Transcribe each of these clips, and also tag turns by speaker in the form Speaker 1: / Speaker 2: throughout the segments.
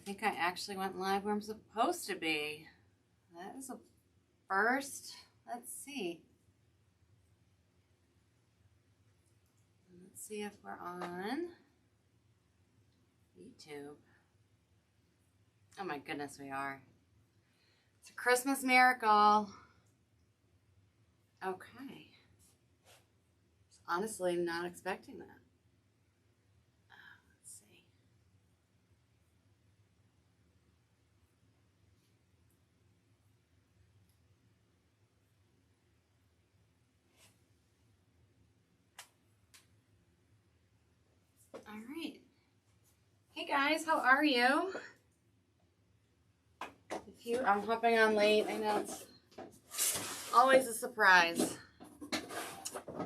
Speaker 1: think I actually went live where I'm supposed to be. That is a first. Let's see. Let's see if we're on YouTube. Oh my goodness, we are. It's a Christmas miracle. Okay. Honestly, not expecting that. Let's see. All right. Hey guys, how are you? I'm hopping on late. I know it's always a surprise,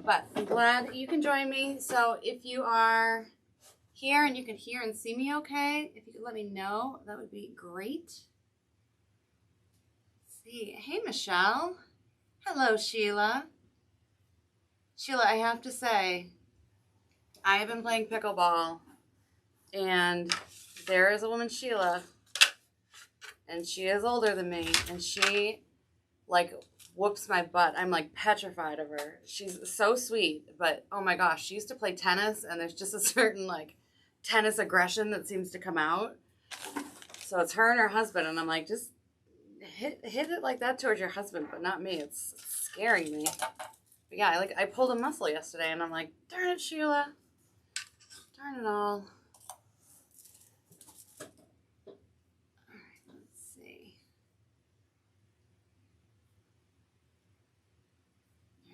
Speaker 1: but I'm glad you can join me. So if you are here and you can hear and see me okay, if you could let me know, that would be great. Let's see. Hey, Michelle. Hello, Sheila. Sheila, I have to say, I have been playing pickleball, and there is a woman, Sheila, and she is older than me, and she, like, whoops my butt. I'm, like, petrified of her. She's so sweet, but, oh, my gosh, she used to play tennis, and there's just a certain, like, tennis aggression that seems to come out. So it's her and her husband, and I'm like, just hit it like that towards your husband, but not me. It's scaring me. But, yeah, I pulled a muscle yesterday, and I'm like, darn it, Sheila. Darn it all.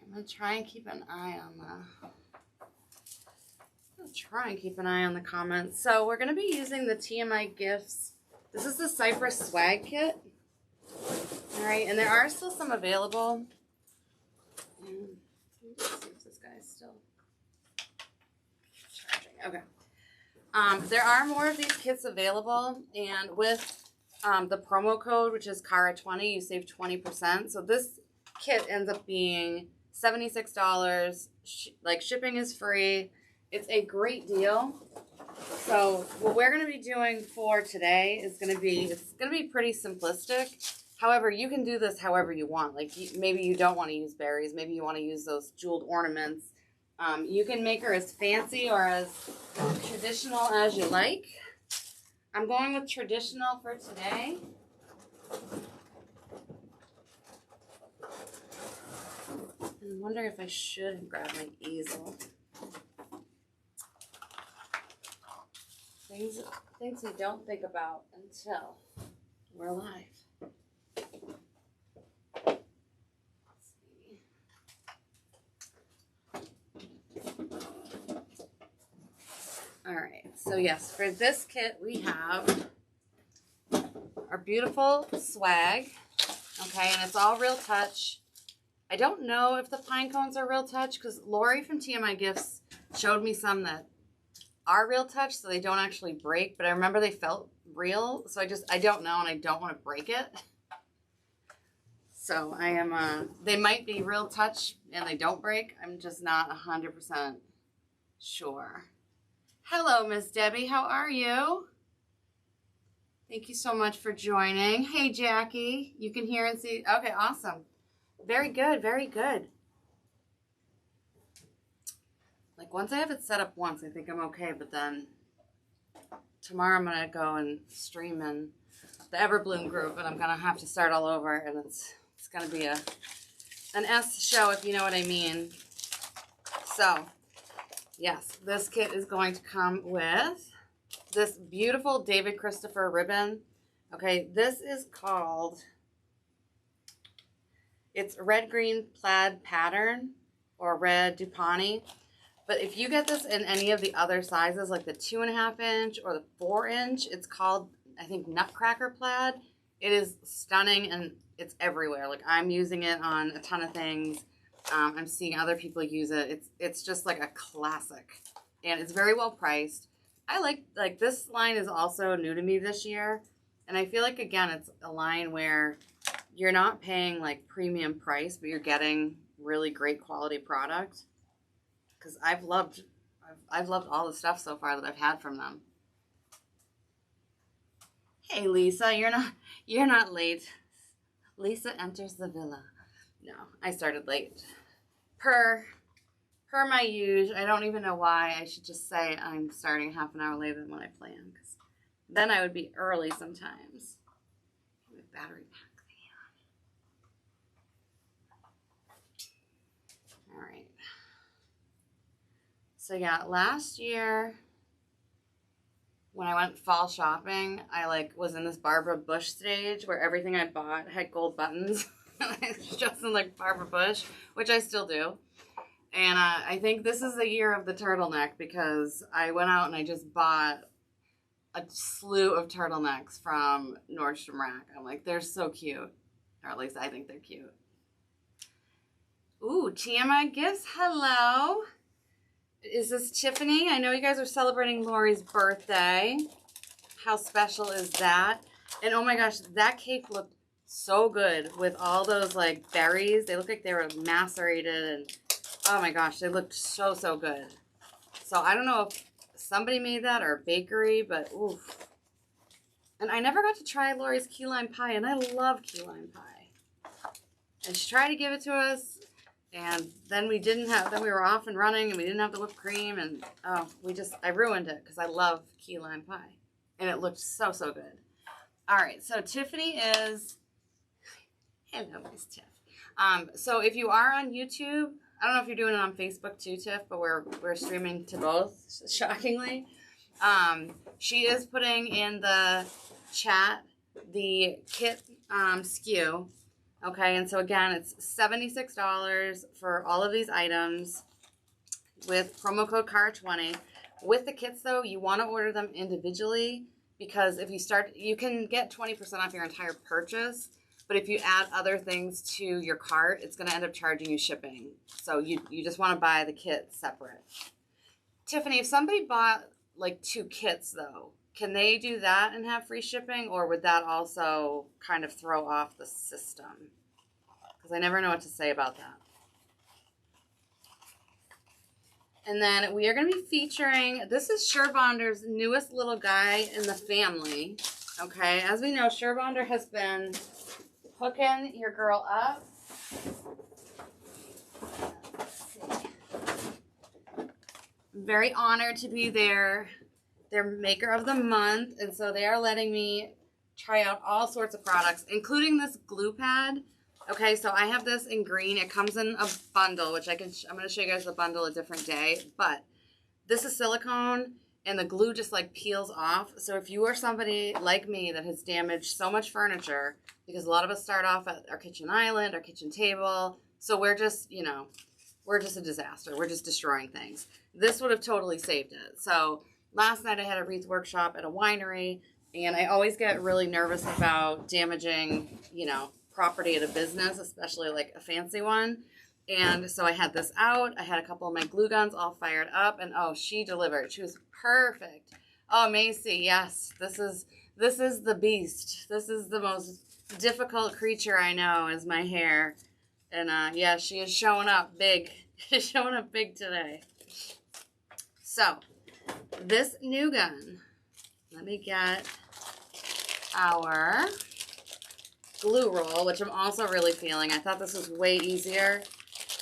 Speaker 1: I'm gonna try and keep an eye on the comments. So we're gonna be using the TMI Gifts. This is the Cypress Swag Kit. All right, and there are still some available. And let's see if this guy's still charging. Okay. There are more of these kits available, and with the promo code, which is Cara20, you save 20%. So this kit ends up being $76. Like, shipping is free. It's a great deal. So what we're going to be doing for today is going to be pretty simplistic. However, you can do this however you want. Like, maybe you don't want to use berries. Maybe you want to use those jeweled ornaments. You can make her as fancy or as traditional as you like. I'm going with traditional for today. I'm wondering if I should grab my easel. Things we don't think about until we're live. Let's see. All right, so yes, for this kit we have our beautiful swag, okay, and it's all real touch. I don't know if the pine cones are real touch because Lori from TMI Gifts showed me some that are real touch, so they don't actually break, but I remember they felt real, so I don't know, and I don't want to break it. So I am, they might be real touch and they don't break. I'm just not 100% sure. Hello, Miss Debbie. How are you? Thank you so much for joining. Hey, Jackie. You can hear and see. Okay, awesome. Very good, very good. Like, once I have it set up once, I think I'm okay, but then tomorrow I'm going to go and stream in the Everbloom group, and I'm going to have to start all over, and it's going to be an S show, if you know what I mean. So, yes, this kit is going to come with this beautiful David Christopher ribbon. Okay, this is called... It's red, green, plaid pattern, or red Dupani. But if you get this in any of the other sizes, like the 2.5 inch or the 4 inch, it's called, I think, Nutcracker plaid. It is stunning, and it's everywhere. Like, I'm using it on a ton of things. I'm seeing other people use it. It's just like a classic, and it's very well priced. I like this line is also new to me this year, and I feel like, again, it's a line where you're not paying like premium price, but you're getting really great quality product. Because I've loved all the stuff so far that I've had from them. Hey Lisa, you're not late. Lisa enters the villa. No, I started late. Per my usual. I don't even know why. I should just say I'm starting half an hour later than what I planned, because then I would be early sometimes. My battery pack thing on. All right. So yeah, last year when I went fall shopping, I was in this Barbara Bush stage where everything I bought had gold buttons. I was just in Barbara Bush, which I still do. And I think this is the year of the turtleneck, because I went out and I just bought a slew of turtlenecks from Nordstrom Rack. I'm like, they're so cute. Or at least I think they're cute. Ooh, TMI Gifts, hello. Is this Tiffany? I know you guys are celebrating Lori's birthday. How special is that? And oh my gosh, that cake looked so good with all those berries. They look like they were macerated, and oh my gosh, they looked so, so good. So I don't know if somebody made that or a bakery, but oof. And I never got to try Lori's key lime pie, and I love key lime pie. And she tried to give it to us, and then we were off and running, and we didn't have the whipped cream, and I ruined it because I love key lime pie. And it looked so, so good. All right, so Tiffany is, hello, Miss Tiff. So if you are on YouTube, I don't know if you're doing it on Facebook too, Tiff, but we're streaming to both, shockingly. She is putting in the chat the kit SKU. Okay, and so again, it's $76 for all of these items with promo code CAR20. With the kits, though, you want to order them individually, because if you can get 20% off your entire purchase, but if you add other things to your cart, it's going to end up charging you shipping. So you just want to buy the kit separate. Tiffany, if somebody bought 2 kits, though, can they do that and have free shipping, or would that also kind of throw off the system? Because I never know what to say about that. And then we are going to be featuring, this is Surebonder's newest little guy in the family. Okay, as we know, Surebonder has been hooking your girl up. Let's see. I'm very honored to be their maker of the month, and so they are letting me try out all sorts of products, including this glue pad. Okay, so I have this in green. It comes in a bundle, which I'm going to show you guys the bundle a different day. But this is silicone, and the glue just peels off. So if you are somebody like me that has damaged so much furniture, because a lot of us start off at our kitchen island, our kitchen table, so we're just, we're just a disaster. We're just destroying things. This would have totally saved it. So last night I had a Wreath workshop at a winery, and I always get really nervous about damaging, property at a business, especially a fancy one. And so I had this out. I had a couple of my glue guns all fired up, and oh, she delivered. She was perfect. Oh, Macy, yes, this is the beast. This is the most difficult creature I know, is my hair. And yeah, she is showing up big. She's showing up big today. So this new gun, let me get our glue roll, which I'm also really feeling. I thought this was way easier,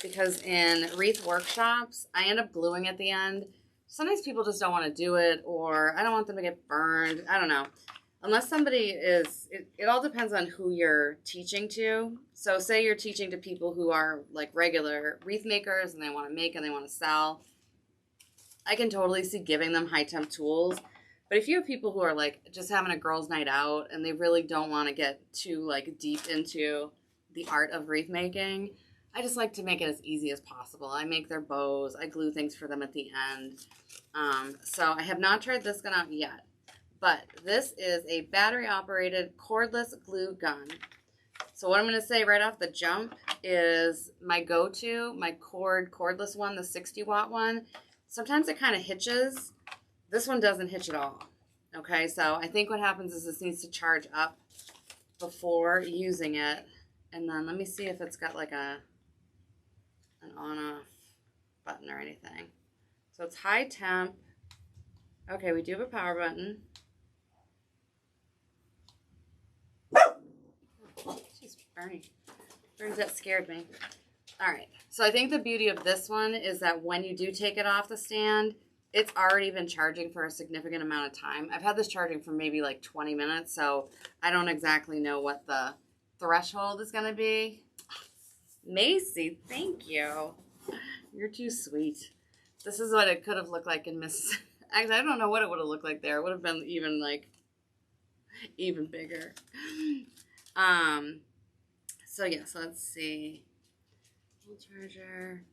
Speaker 1: because in Wreath workshops, I end up gluing at the end. Sometimes people just don't want to do it, or I don't want them to get burned. I don't know. Unless somebody is, it all depends on who you're teaching to. So say you're teaching to people who are regular wreath makers, and they want to make and they want to sell. I can totally see giving them high temp tools. But if you have people who are just having a girls' night out, and they really don't want to get too deep into the art of wreath making, I just like to make it as easy as possible. I make their bows. I glue things for them at the end. So I have not tried this gun out yet. But this is a battery-operated cordless glue gun. So what I'm going to say right off the jump is my go-to, my cordless one, the 60-watt one. Sometimes it kind of hitches. This one doesn't hitch at all. Okay, so I think what happens is this needs to charge up before using it. And then let me see if it's got an on-off button or anything. So it's high temp. Okay, we do have a power button. Bernie, that scared me. All right, so I think the beauty of this one is that when you do take it off the stand, it's already been charging for a significant amount of time. I've had this charging for maybe like 20 minutes, so I don't exactly know what the threshold is going to be. Macy, thank you. You're too sweet. This is what it could have looked like in Miss. Actually, I don't know what it would have looked like there. It would have been even bigger. So yeah, so let's see. Full charger.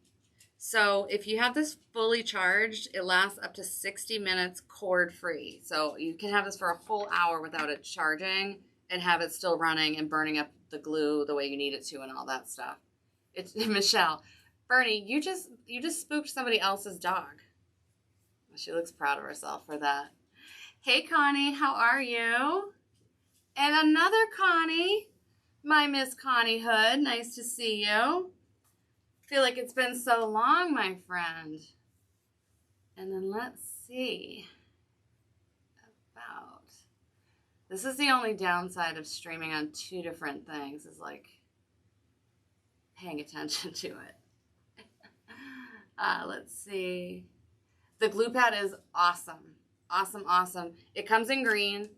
Speaker 1: So if you have this fully charged, it lasts up to 60 minutes cord free. So you can have this for a full hour without it charging and have it still running and burning up the glue the way you need it to and all that stuff. It's Michelle. Bernie, you just spooked somebody else's dog. She looks proud of herself for that. Hey Connie, how are you? And another Connie, my Miss Connie Hood. Nice to see you. Feel like it's been so long, my friend. And then let's see about, this is the only downside of streaming on two different things, is like paying attention to it. Let's see. The glue pad is awesome. Awesome, awesome. It comes in green.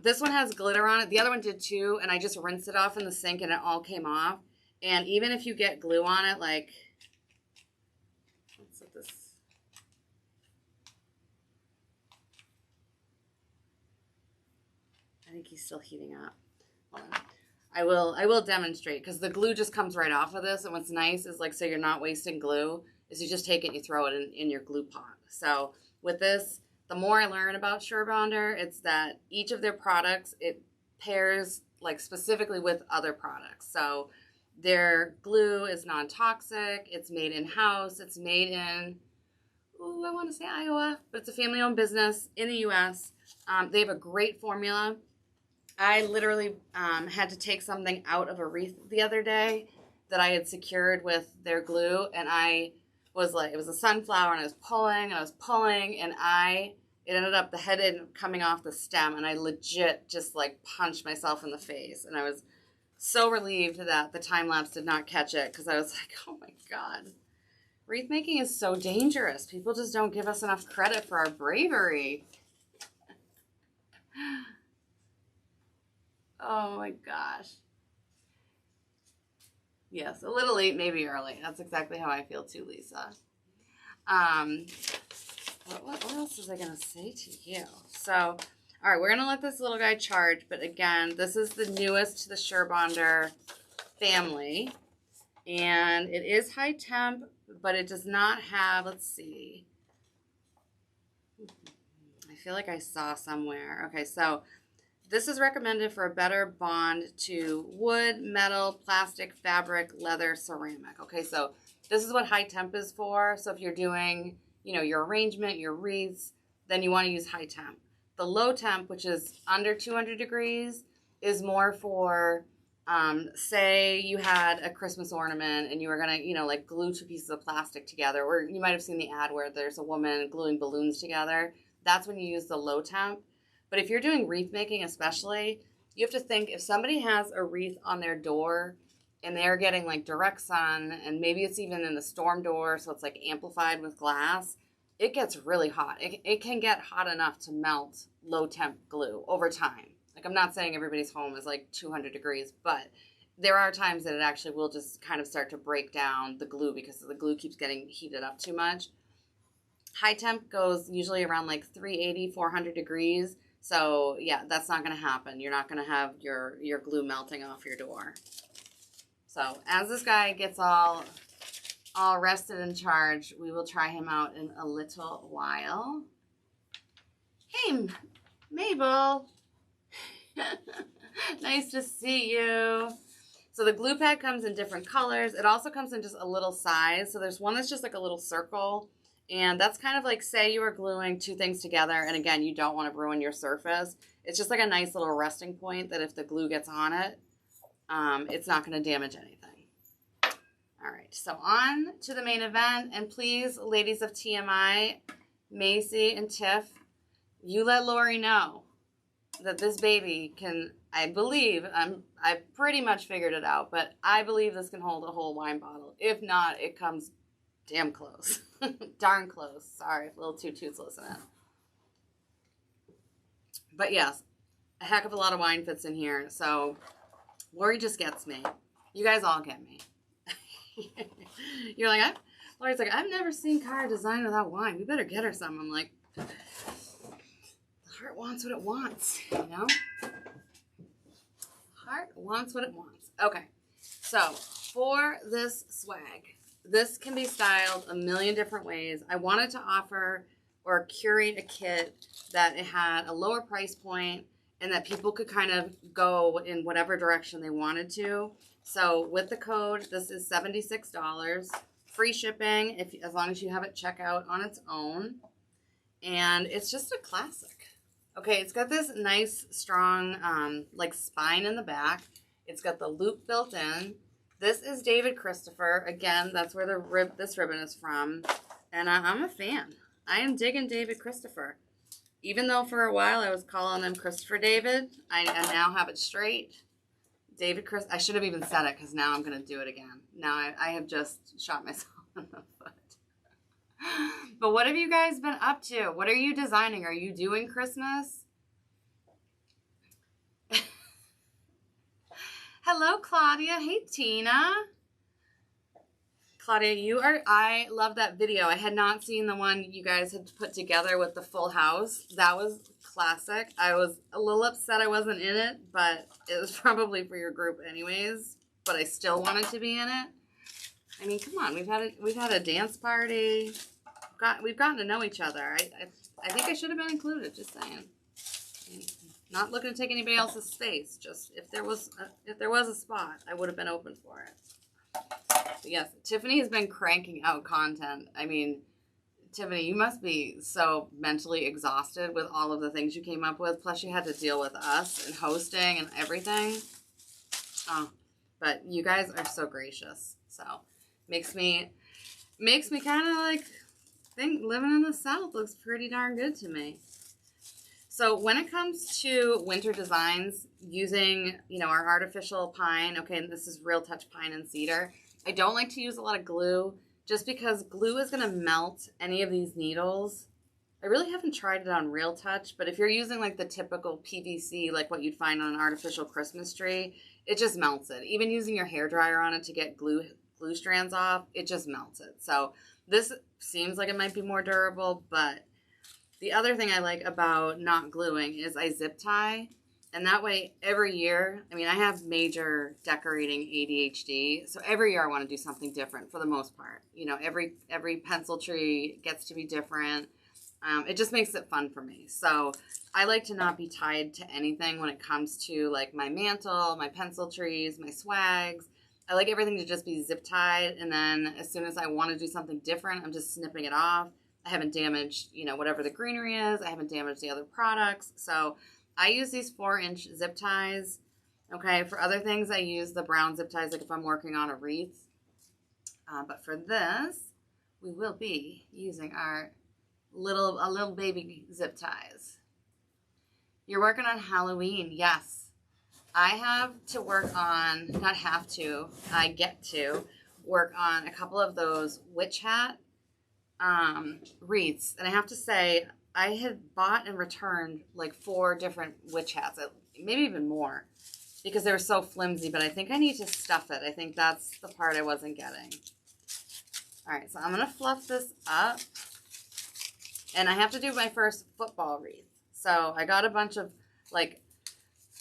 Speaker 1: This one has glitter on it. The other one did too, and I just rinsed it off in the sink and it all came off. And even if you get glue on it, like, let's set this. I think he's still heating up. Hold on. I will demonstrate, because the glue just comes right off of this. And what's nice is, like, so you're not wasting glue, is you just take it and you throw it in your glue pot. So with this, the more I learn about SureBonder, it's that each of their products, it pairs like specifically with other products. So their glue is non-toxic, it's made in-house, it's made in, ooh, I want to say Iowa, but it's a family-owned business in the U.S. They have a great formula. I literally had to take something out of a wreath the other day that I had secured with their glue, and I was like, it was a sunflower, and I was pulling, and it ended up, the head ended up coming off the stem, and I legit just like punched myself in the face, and I was so relieved that the time lapse did not catch it, because I was like, oh my God. Wreath making is so dangerous. People just don't give us enough credit for our bravery. Oh my gosh. Yes, a little late, maybe early. That's exactly how I feel too, Lisa. What else was I going to say to you? So, all right, we're going to let this little guy charge. But again, this is the newest to the SureBonder family. And it is high temp, but it does not have, let's see. I feel like I saw somewhere. Okay, so this is recommended for a better bond to wood, metal, plastic, fabric, leather, ceramic. Okay, so this is what high temp is for. So if you're doing, you know, your arrangement, your wreaths, then you want to use high temp. The low temp, which is under 200 degrees, is more for, say you had a Christmas ornament and you were going to, you know, like glue two pieces of plastic together, or you might have seen the ad where there's a woman gluing balloons together. That's when you use the low temp. But if you're doing wreath making especially, you have to think, if somebody has a wreath on their door and they're getting like direct sun, and maybe it's even in the storm door, so it's like amplified with glass, it gets really hot. It can get hot enough to melt low temp glue over time. Like, I'm not saying everybody's home is like 200 degrees, but there are times that it actually will just kind of start to break down the glue because the glue keeps getting heated up too much. High temp goes usually around like 380, 400 degrees. So yeah, that's not going to happen. You're not going to have your glue melting off your door. So as this guy gets all rested and charged, we will try him out in a little while. Hey, Mabel. Nice to see you. So the glue pad comes in different colors. It also comes in just a little size. So there's one that's just like a little circle. And that's kind of like, say you were gluing two things together, and again, you don't want to ruin your surface. It's just like a nice little resting point that if the glue gets on it, it's not going to damage anything. All right, so on to the main event. And please, ladies of TMI, Macy and Tiff, you let Lori know. that this baby can, I believe, I pretty much figured it out, but I believe this can hold a whole wine bottle. If not, it comes damn close. Darn close. Sorry, a little too toothless in it. But yes, a heck of a lot of wine fits in here. So Lori just gets me. You guys all get me. You're like, Lori's like, I've never seen Cara design without wine. We better get her some. I'm like, the heart wants what it wants, you know? Heart wants what it wants. Okay, so for this swag, this can be styled a million different ways. I wanted to offer or curate a kit that it had a lower price point and that people could kind of go in whatever direction they wanted to. So with the code, this is $76. Free shipping as long as you have it check out on its own. And it's just a classic. Okay, it's got this nice, strong, like spine in the back. It's got the loop built in. This is David Christopher. Again, that's where this ribbon is from. And I'm a fan. I am digging David Christopher. Even though for a while I was calling him Christopher David, I now have it straight. David Chris. I should have even said it because now I'm going to do it again. Now I have just shot myself in the foot. But what have you guys been up to? What are you designing? Are you doing Christmas? Hello, Claudia. Hey, Tina. Claudia, I love that video. I had not seen the one you guys had put together with the full house. That was classic. I was a little upset I wasn't in it, but it was probably for your group anyways. But I still wanted to be in it. I mean, come on. We've had a dance party. We've gotten to know each other. I think I should have been included. Just saying. I mean, not looking to take anybody else's space. Just if there was a spot, I would have been open for it. But yes, Tiffany has been cranking out content. I mean, Tiffany, you must be so mentally exhausted with all of the things you came up with. Plus, you had to deal with us and hosting and everything. Oh, but you guys are so gracious. So makes me kind of like think living in the South looks pretty darn good to me. So when it comes to winter designs, using, our artificial pine, okay, and this is Real Touch pine and cedar. I don't like to use a lot of glue just because glue is going to melt any of these needles. I really haven't tried it on Real Touch, but if you're using like the typical PVC, like what you'd find on an artificial Christmas tree, it just melts it. Even using your hairdryer on it to get glue strands off, it just melts it. So this seems like it might be more durable, but the other thing I like about not gluing is I zip tie. And that way, every year, I have major decorating ADHD. So every year I want to do something different for the most part. Every pencil tree gets to be different. It just makes it fun for me. So I like to not be tied to anything when it comes to like my mantle, my pencil trees, my swags. I like everything to just be zip tied. And then as soon as I want to do something different, I'm just snipping it off. I haven't damaged, whatever the greenery is. I haven't damaged the other products. So I use these 4-inch zip ties. Okay, for other things, I use the brown zip ties, like if I'm working on a wreath. But for this, we will be using our little baby zip ties. You're working on Halloween, yes. I have to work on, not have to, I get to work on a couple of those witch hat wreaths. And I have to say, I had bought and returned like 4 different witch hats, maybe even more, because they were so flimsy, but I think I need to stuff it. I think that's the part I wasn't getting. All right, so I'm going to fluff this up, and I have to do my first football wreath. So I got a bunch of, like,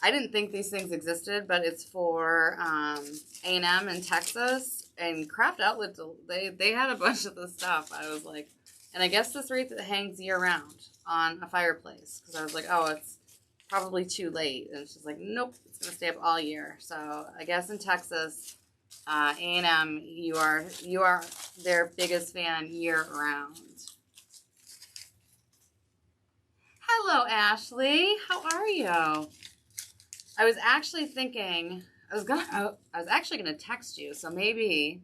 Speaker 1: I didn't think these things existed, but it's for A&M in Texas, and Craft Outlet, they had a bunch of this stuff. I was like, and I guess this wreath hangs year-round on a fireplace, because I was like, oh, it's probably too late. And she's like, nope, it's going to stay up all year. So I guess in Texas, A&M, you are their biggest fan year-round. Hello, Ashley. How are you? I was actually thinking, I was actually gonna text you, so maybe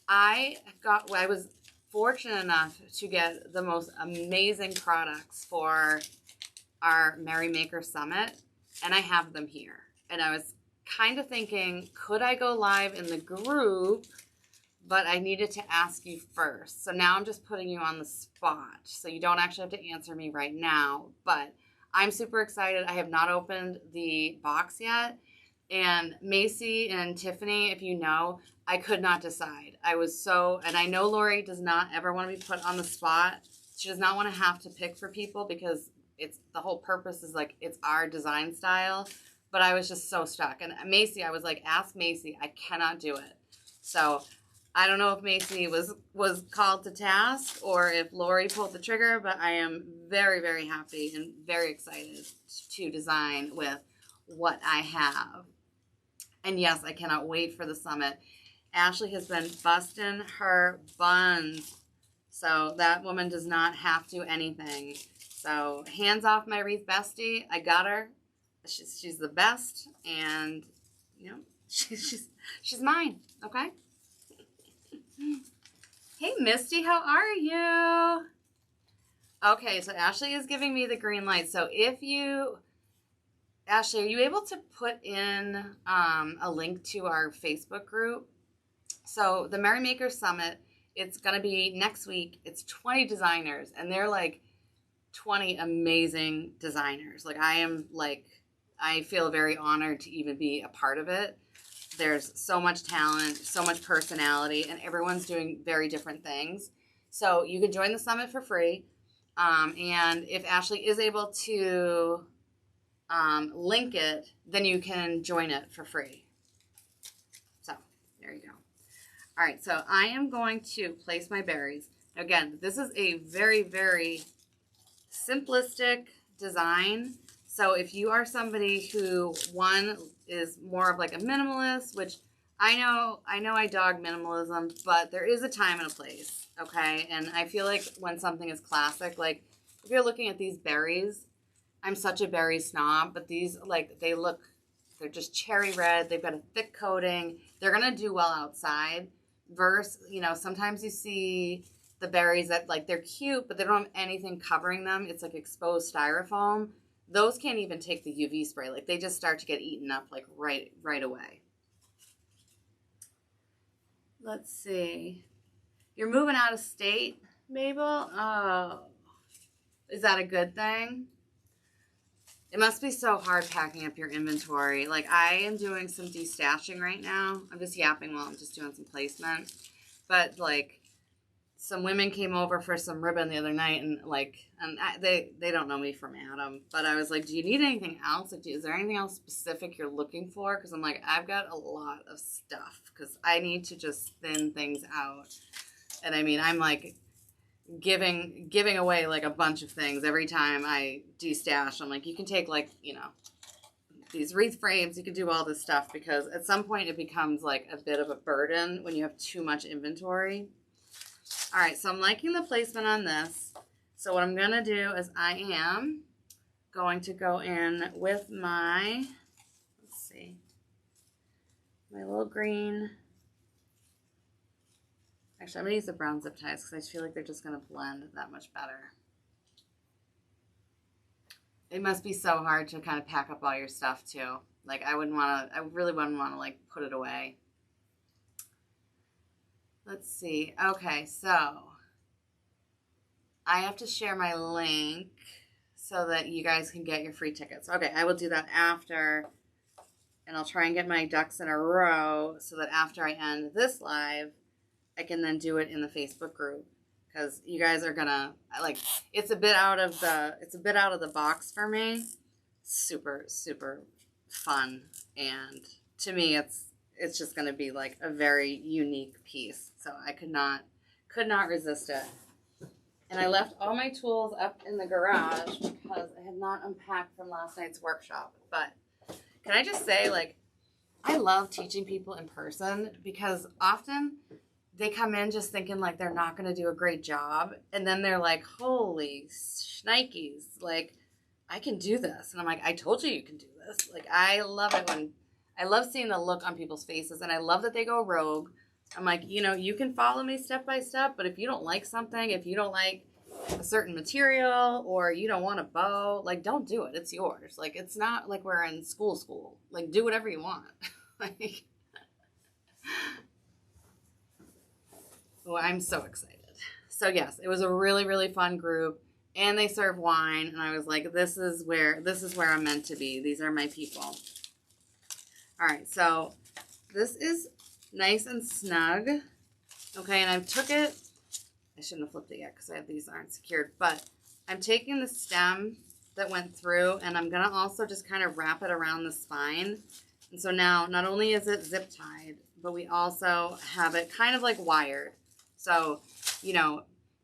Speaker 1: I was fortunate enough to get the most amazing products for our Merrymaker Summit, and I have them here. And I was kind of thinking, could I go live in the group? But I needed to ask you first. So now I'm just putting you on the spot. So you don't actually have to answer me right now. But I'm super excited. I have not opened the box yet. And Macy and Tiffany, if you know, I could not decide. I was so, and I know Lori does not ever want to be put on the spot. She does not want to have to pick for people because it's, the whole purpose is like, it's our design style. But I was just so stuck. And Macy, I was like, ask Macy. I cannot do it. So I don't know if Macy was called to task or if Lori pulled the trigger, but I am very, very happy and very excited to design with what I have. And yes, I cannot wait for the summit. Ashley has been busting her buns. So that woman does not have to anything. So hands off my Wreath bestie. I got her. She's the best. And, you know, she's mine. Okay? Hey, Misty, how are you? Okay, so Ashley is giving me the green light. So if you... Ashley, are you able to put in a link to our Facebook group? So the Merrymaker Summit, it's going to be next week. It's 20 designers, and they're like 20 amazing designers. Like I feel very honored to even be a part of it. There's so much talent, so much personality, and everyone's doing very different things. So you can join the summit for free. And if Ashley is able to link it, then you can join it for free. So there you go. All right, so I am going to place my berries. Again, this is a very, very simplistic design. So if you are somebody who, one, is more of like a minimalist, which I know I dog minimalism, but there is a time and a place, okay? And I feel like when something is classic, like if you're looking at these berries, I'm such a berry snob, but these, like, they're just cherry red. They've got a thick coating. They're going to do well outside. Versus, you know, sometimes you see the berries that, like, they're cute, but they don't have anything covering them. It's like exposed styrofoam. Those can't even take the UV spray. Like, they just start to get eaten up, like, right away. Let's see. You're moving out of state, Mabel? Oh. Is that a good thing? It must be so hard packing up your inventory. Like, I am doing some destashing right now. I'm just yapping while I'm just doing some placement. But, like, some women came over for some ribbon the other night, and, like, they don't know me from Adam. But I was like, do you need anything else? Like, is there anything else specific you're looking for? Because I'm like, I've got a lot of stuff. Because I need to just thin things out. And, I mean, I'm, like, giving away like a bunch of things every time I destash. I'm like, you can take, like, you know, these wreath frames, you can do all this stuff, because at some point it becomes like a bit of a burden when you have too much inventory. All right, so I'm liking the placement on this. So what I'm gonna do is I am going to go in with my, let's see, my little green. Actually, I'm going to use the brown zip ties because I just feel like they're just going to blend that much better. It must be so hard to kind of pack up all your stuff, too. Like, I really wouldn't want to, like, put it away. Let's see. Okay, so I have to share my link so that you guys can get your free tickets. Okay, I will do that after, and I'll try and get my ducks in a row so that after I end this live, I can then do it in the Facebook group, because you guys are gonna, like, it's a bit out of the box for me. Super, super fun, and to me it's just gonna be like a very unique piece. So I could not resist it. And I left all my tools up in the garage because I had not unpacked from last night's workshop. But can I just say, like, I love teaching people in person, because often they come in just thinking like they're not going to do a great job. And then they're like, holy shnikes, like, I can do this. And I'm like, I told you can do this. Like, I love it I love seeing the look on people's faces. And I love that they go rogue. I'm like, you know, you can follow me step by step, but if you don't like something, if you don't like a certain material or you don't want a bow, like, don't do it. It's yours. Like, it's not like we're in school. Like, do whatever you want. Like, oh, I'm so excited. So yes, it was a really, really fun group, and they serve wine, and I was like, this is where I'm meant to be. These are my people. All right, so this is nice and snug. Okay, and I took it, I shouldn't have flipped it yet because these aren't secured, but I'm taking the stem that went through, and I'm gonna also just kind of wrap it around the spine. And so now, not only is it zip tied, but we also have it kind of like wired. So, you know,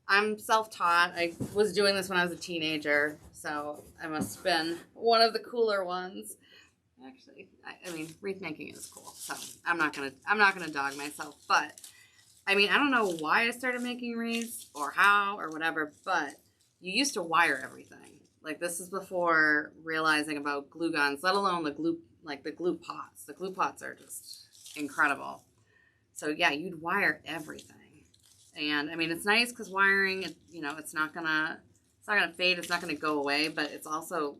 Speaker 1: I'm self-taught. I was doing this when I was a teenager, so I must have been one of the cooler ones. Actually, I mean, wreath making is cool, so I'm not gonna dog myself. But I mean, I don't know why I started making wreaths or how or whatever, but you used to wire everything. Like, this is before realizing about glue guns, let alone the glue pots. The glue pots are just incredible. So yeah, you'd wire everything. And I mean, it's nice because wiring, you know, it's not gonna fade. It's not gonna go away, but it's also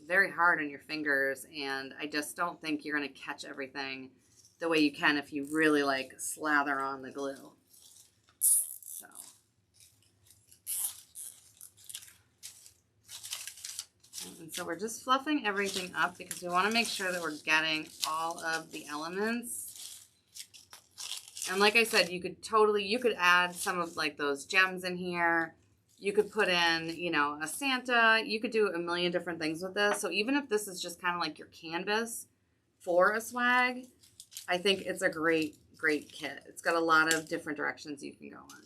Speaker 1: very hard on your fingers. And I just don't think you're gonna catch everything the way you can if you really like slather on the glue. So. And so we're just fluffing everything up because we want to make sure that we're getting all of the elements. And like I said, you could add some of like those gems in here. You could put in, you know, a Santa. You could do a million different things with this. So even if this is just kind of like your canvas for a swag, I think it's a great, great kit. It's got a lot of different directions you can go on.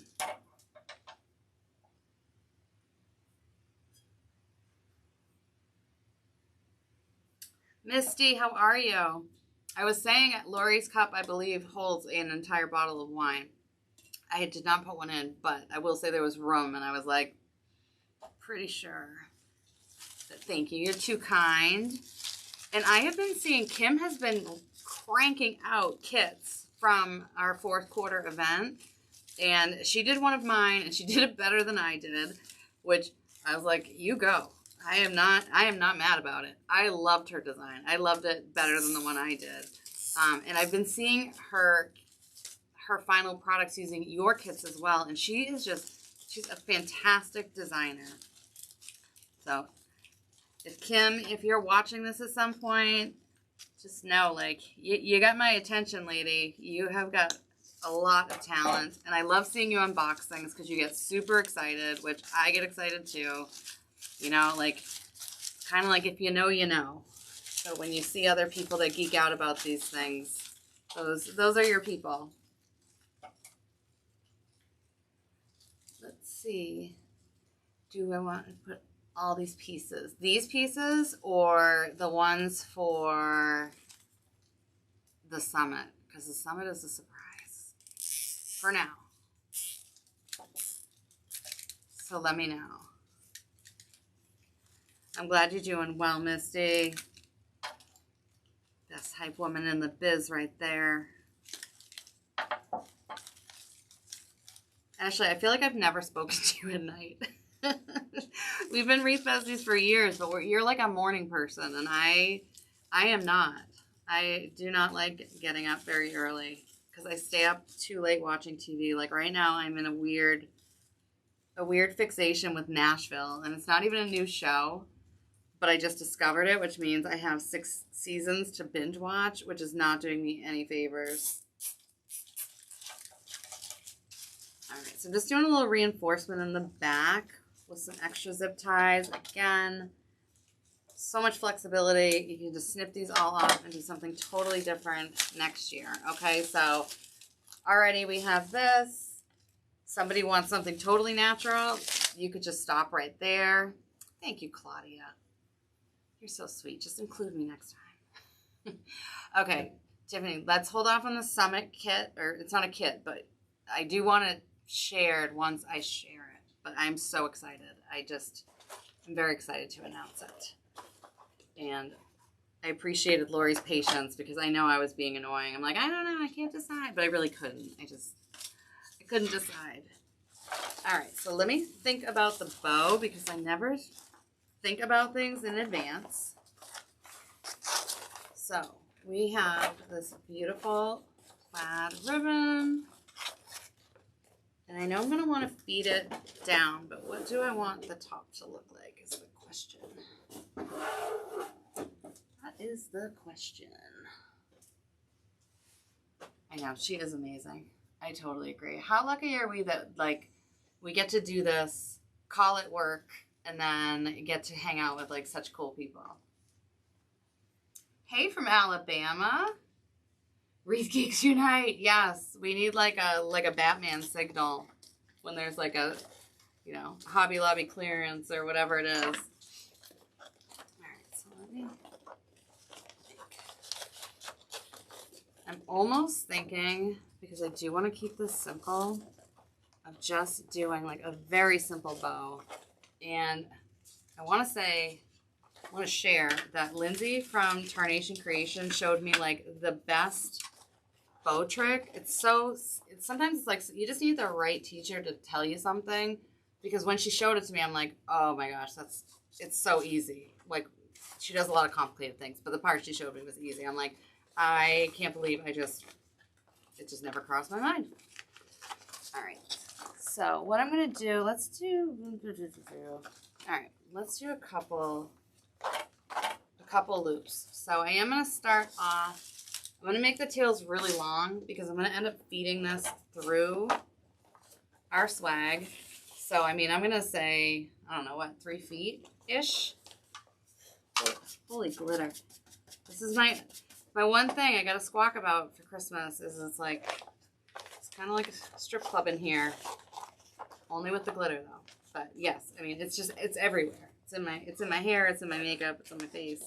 Speaker 1: Misty, how are you? I was saying Lori's cup, I believe, holds an entire bottle of wine. I did not put one in, but I will say there was room, and I was like, pretty sure. But thank you. You're too kind. And I have been seeing Kim has been cranking out kits from our fourth quarter event, and she did one of mine, and she did it better than I did, which I was like, you go. I am not mad about it. I loved her design. I loved it better than the one I did. And I've been seeing her final products using your kits as well. And she's a fantastic designer. So if you're watching this at some point, just know, like, you got my attention, lady. You have got a lot of talent. And I love seeing you unbox things because you get super excited, which I get excited too. You know, like, kind of like if you know, you know. So when you see other people that geek out about these things, those are your people. Let's see. Do I want to put all these pieces? These pieces or the ones for the summit? Because the summit is a surprise. For now. So let me know. I'm glad you're doing well, Misty. Best hype woman in the biz right there. Ashley, I feel like I've never spoken to you at night. We've been Wreath Besties for years, but you're like a morning person, and I am not. I do not like getting up very early because I stay up too late watching TV. Like right now, I'm in a weird fixation with Nashville, and it's not even a new show. But I just discovered it, which means I have 6 seasons to binge watch, which is not doing me any favors. All right, so I'm just doing a little reinforcement in the back with some extra zip ties. Again, so much flexibility. You can just snip these all off and do something totally different next year. Okay, so already we have this. Somebody wants something totally natural. You could just stop right there. Thank you, Claudia. You're so sweet. Just include me next time. Okay, Tiffany, let's hold off on the summit kit. Or it's not a kit, but I do want it shared once I share it. But I'm so excited. I'm very excited to announce it. And I appreciated Lori's patience because I know I was being annoying. I'm like, I don't know. I can't decide. But I really couldn't. I couldn't decide. All right, so let me think about the bow because I never think about things in advance. So we have this beautiful plaid ribbon. And I know I'm going to want to feed it down, but what do I want the top to look like is the question. That is the question. I know, she is amazing. I totally agree. How lucky are we that, like, we get to do this, call it work, and then get to hang out with, like, such cool people. Hey from Alabama. Wreath Geeks Unite. Yes, we need like a Batman signal when there's like a, you know, Hobby Lobby clearance or whatever it is. All right, so let me think. I'm almost thinking, because I do want to keep this simple, of just doing like a very simple bow. And I want to share that Lindsay from Tarnation Creation showed me like the best bow trick. Sometimes it's like you just need the right teacher to tell you something, because when she showed it to me, I'm like, oh my gosh, it's so easy. Like, she does a lot of complicated things, but the part she showed me was easy. I'm like, I can't believe it just never crossed my mind. All right, so what I'm gonna do, let's do a couple loops. So I am gonna start off. I'm going to make the tails really long because I'm going to end up feeding this through our swag. So, I mean, I'm going to say, I don't know, what, 3 feet-ish? Holy glitter. This is my one thing I got to squawk about for Christmas is it's kind of like a strip club in here. Only with the glitter, though. But, yes, I mean, it's everywhere. It's in my hair, it's in my makeup, it's on my face.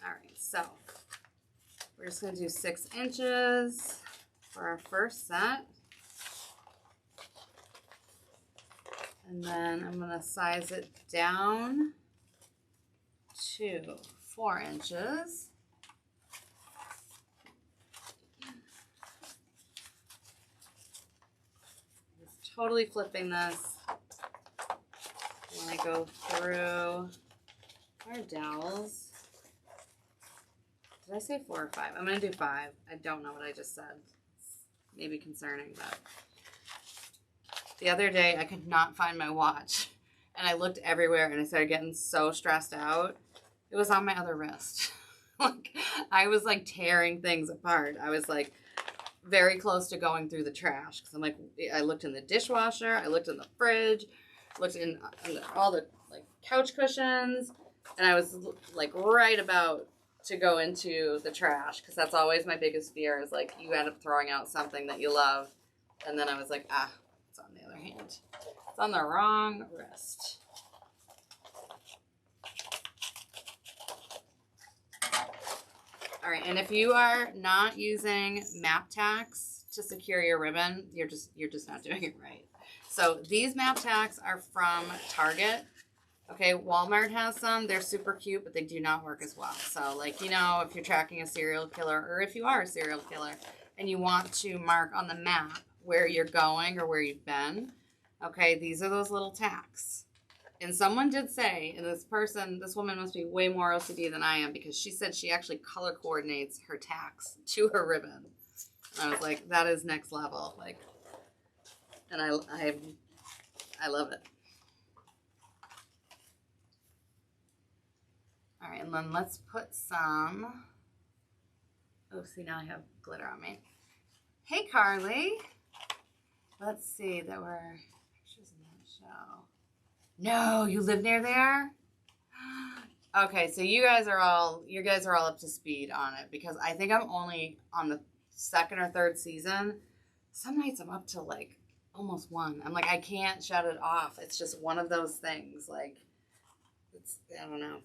Speaker 1: All right, so we're just going to do 6 inches for our first set. And then I'm going to size it down to 4 inches. Just totally flipping this when I go through our dowels. Did I say 4 or 5? I'm going to do 5. I don't know what I just said. It's maybe concerning, but the other day I could not find my watch, and I looked everywhere, and I started getting so stressed out. It was on my other wrist. Like, I was like tearing things apart. I was like very close to going through the trash because I'm like, I looked in the dishwasher, I looked in the fridge, looked in all the like couch cushions, and I was like right about to go into the trash, because that's always my biggest fear is like you end up throwing out something that you love, and then I was like, it's on the other hand. It's on the wrong wrist. All right, and if you are not using map tacks to secure your ribbon, you're just not doing it right. So these map tacks are from Target. Okay, Walmart has some. They're super cute, but they do not work as well. So, like, you know, if you're tracking a serial killer, or if you are a serial killer and you want to mark on the map where you're going or where you've been, okay, these are those little tacks. And someone did say, and this woman must be way more OCD than I am, because she said she actually color coordinates her tacks to her ribbon. And I was like, that is next level. Like, and I love it. All right, and then let's put some, oh, see, now I have glitter on me. Hey, Carly. Let's see, there were pictures in that show. No, you live near there? Okay, so you guys are all up to speed on it, because I think I'm only on the 2nd or 3rd season. Some nights I'm up to like almost 1. I'm like, I can't shut it off. It's just one of those things. Like, I don't know.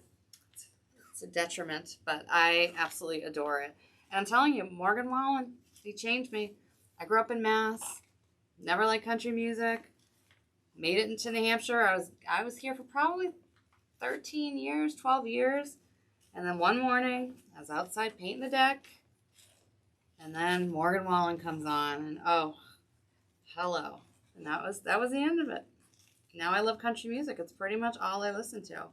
Speaker 1: It's a detriment, but I absolutely adore it. And I'm telling you, Morgan Wallen, he changed me. I grew up in Mass, never liked country music, made it into New Hampshire. I was here for probably 13 years, 12 years. And then one morning, I was outside painting the deck, and then Morgan Wallen comes on, and oh, hello. And that was the end of it. Now I love country music. It's pretty much all I listen to.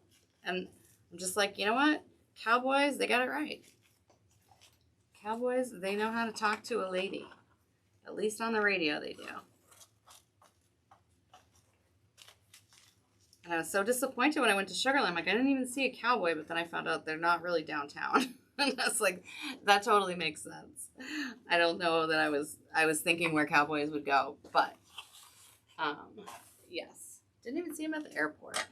Speaker 1: And I'm just like, you know what? Cowboys, they got it right. Cowboys, they know how to talk to a lady. At least on the radio they do. And I was so disappointed when I went to Sugar Land. Like, I didn't even see a cowboy, but then I found out they're not really downtown. And that's like, that totally makes sense. I don't know that I was thinking where cowboys would go, but yes. Didn't even see him at the airport.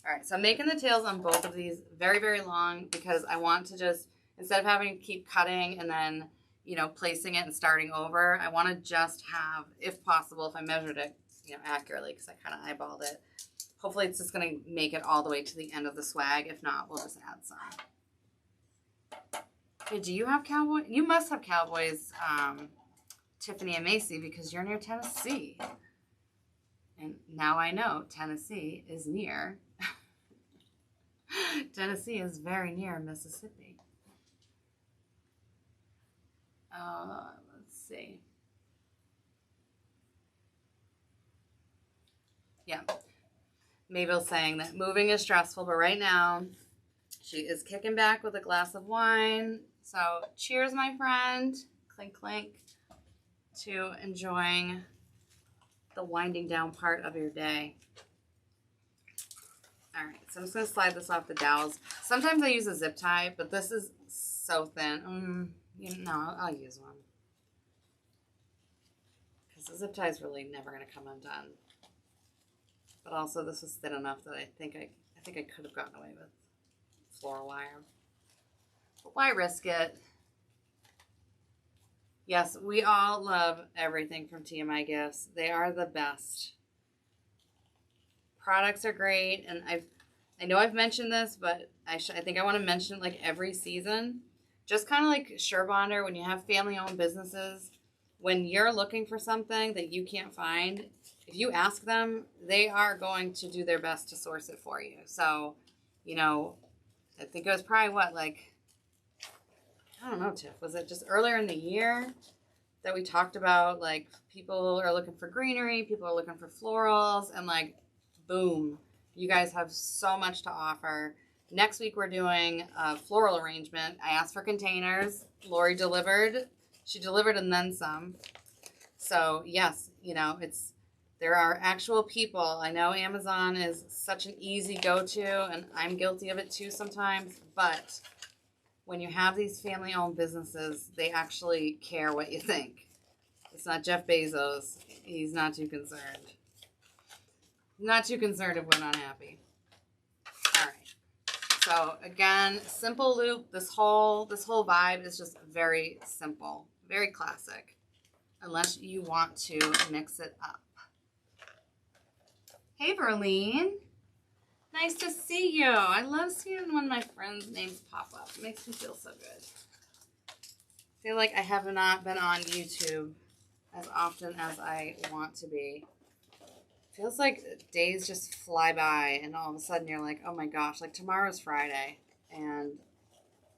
Speaker 1: All right, so I'm making the tails on both of these very, very long because I want to just, instead of having to keep cutting and then, you know, placing it and starting over, I want to just have, if possible, if I measured it, you know, accurately, because I kind of eyeballed it. Hopefully it's just going to make it all the way to the end of the swag. If not, we'll just add some. Hey, do you have cowboys? You must have cowboys, Tiffany and Macy, because you're near Tennessee. And now I know Tennessee is near. Tennessee is very near Mississippi. Let's see. Yeah. Mabel's saying that moving is stressful, but right now she is kicking back with a glass of wine. So cheers, my friend. Clink, clink. To enjoying the winding down part of your day. All right, so I'm just going to slide this off the dowels. Sometimes I use a zip tie, but this is so thin. No, I'll use one. Because the zip tie is really never going to come undone. But also this was thin enough that I think I could have gotten away with floral wire. But why risk it? Yes, we all love everything from TMI Gifts. They are the best. Products are great, and I know I've mentioned this, but I think I want to mention like every season. Just kind of like Surebonder, when you have family-owned businesses, when you're looking for something that you can't find, if you ask them, they are going to do their best to source it for you. So, you know, I think it was probably what, like, I don't know, Tiff, was it just earlier in the year that we talked about, like, people are looking for greenery, people are looking for florals, and like, boom, you guys have so much to offer. Next week we're doing a floral arrangement. I asked for containers. Lori delivered. She delivered and then some. So yes, you know, there are actual people. I know Amazon is such an easy go-to, and I'm guilty of it too sometimes, but when you have these family-owned businesses, they actually care what you think. It's not Jeff Bezos. He's not too concerned. Not too concerned if we're not happy. All right. So again, simple loop. This whole vibe is just very simple, very classic, unless you want to mix it up. Hey, Verlene. Nice to see you. I love seeing one of my friends' names pop up. It makes me feel so good. I feel like I have not been on YouTube as often as I want to be. Feels like days just fly by, and all of a sudden you're like, oh my gosh, like tomorrow's Friday, and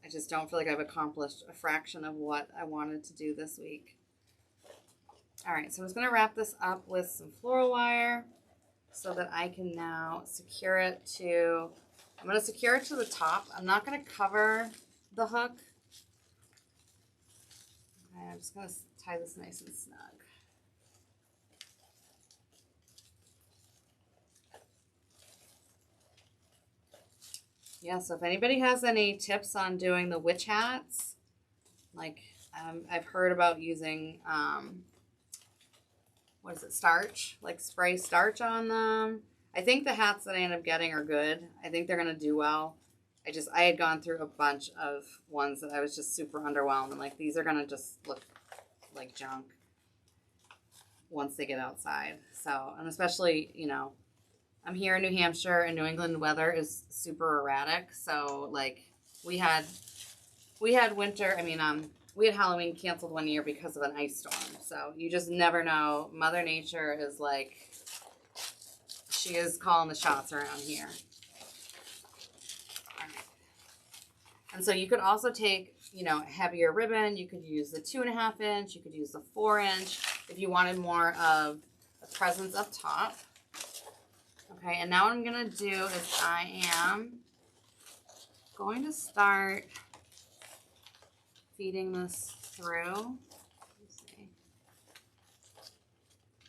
Speaker 1: I just don't feel like I've accomplished a fraction of what I wanted to do this week. All right, so I'm just going to wrap this up with some floral wire so that I can now secure it to, I'm going to secure it to the top. I'm not going to cover the hook. Okay, I'm just going to tie this nice and snug. Yeah, so if anybody has any tips on doing the witch hats, like I've heard about using, what is it, starch, like spray starch on them. I think the hats that I end up getting are good. I think they're going to do well. I had gone through a bunch of ones that I was just super underwhelmed. And like, these are going to just look like junk once they get outside. So, and especially, you know, I'm here in New Hampshire, and New England weather is super erratic. So like we had winter, we had Halloween canceled one year because of an ice storm. So you just never know. Mother Nature is like, she is calling the shots around here. All right. And so you could also take you know, heavier ribbon, you could use the 2.5 inch, you could use the 4 inch if you wanted more of a presence up top. Okay, and now what I'm gonna do is I am going to start feeding this through. Let's see.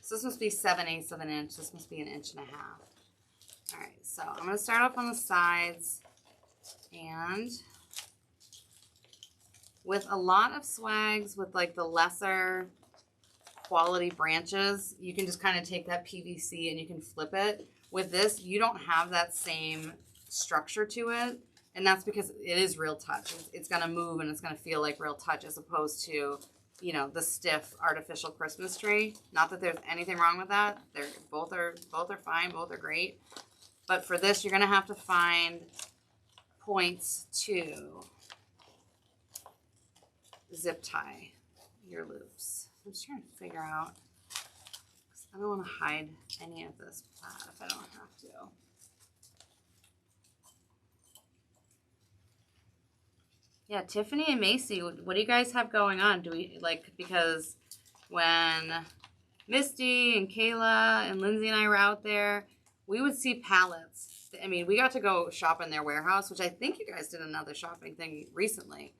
Speaker 1: So this must be 7/8 of an inch. This must be 1.5 inches. All right, so I'm gonna start off on the sides, and with a lot of swags with like the lesser quality branches, you can just kind of take that PVC and you can flip it. With this, you don't have that same structure to it, and that's because it is real touch. It's gonna move and it's gonna feel like real touch as opposed to, you know, the stiff artificial Christmas tree. Not that there's anything wrong with that. They're both are fine, both are great. But for this, you're gonna have to find points to zip tie your loops. I'm just trying to figure out, I don't want to hide any of this plaid if I don't have to. Yeah, Tiffany and Macy, what do you guys have going on? Do we, like, because when Misty and Kayla and Lindsay and I were out there, we would see pallets. I mean, we got to go shop in their warehouse, which I think you guys did another shopping thing recently.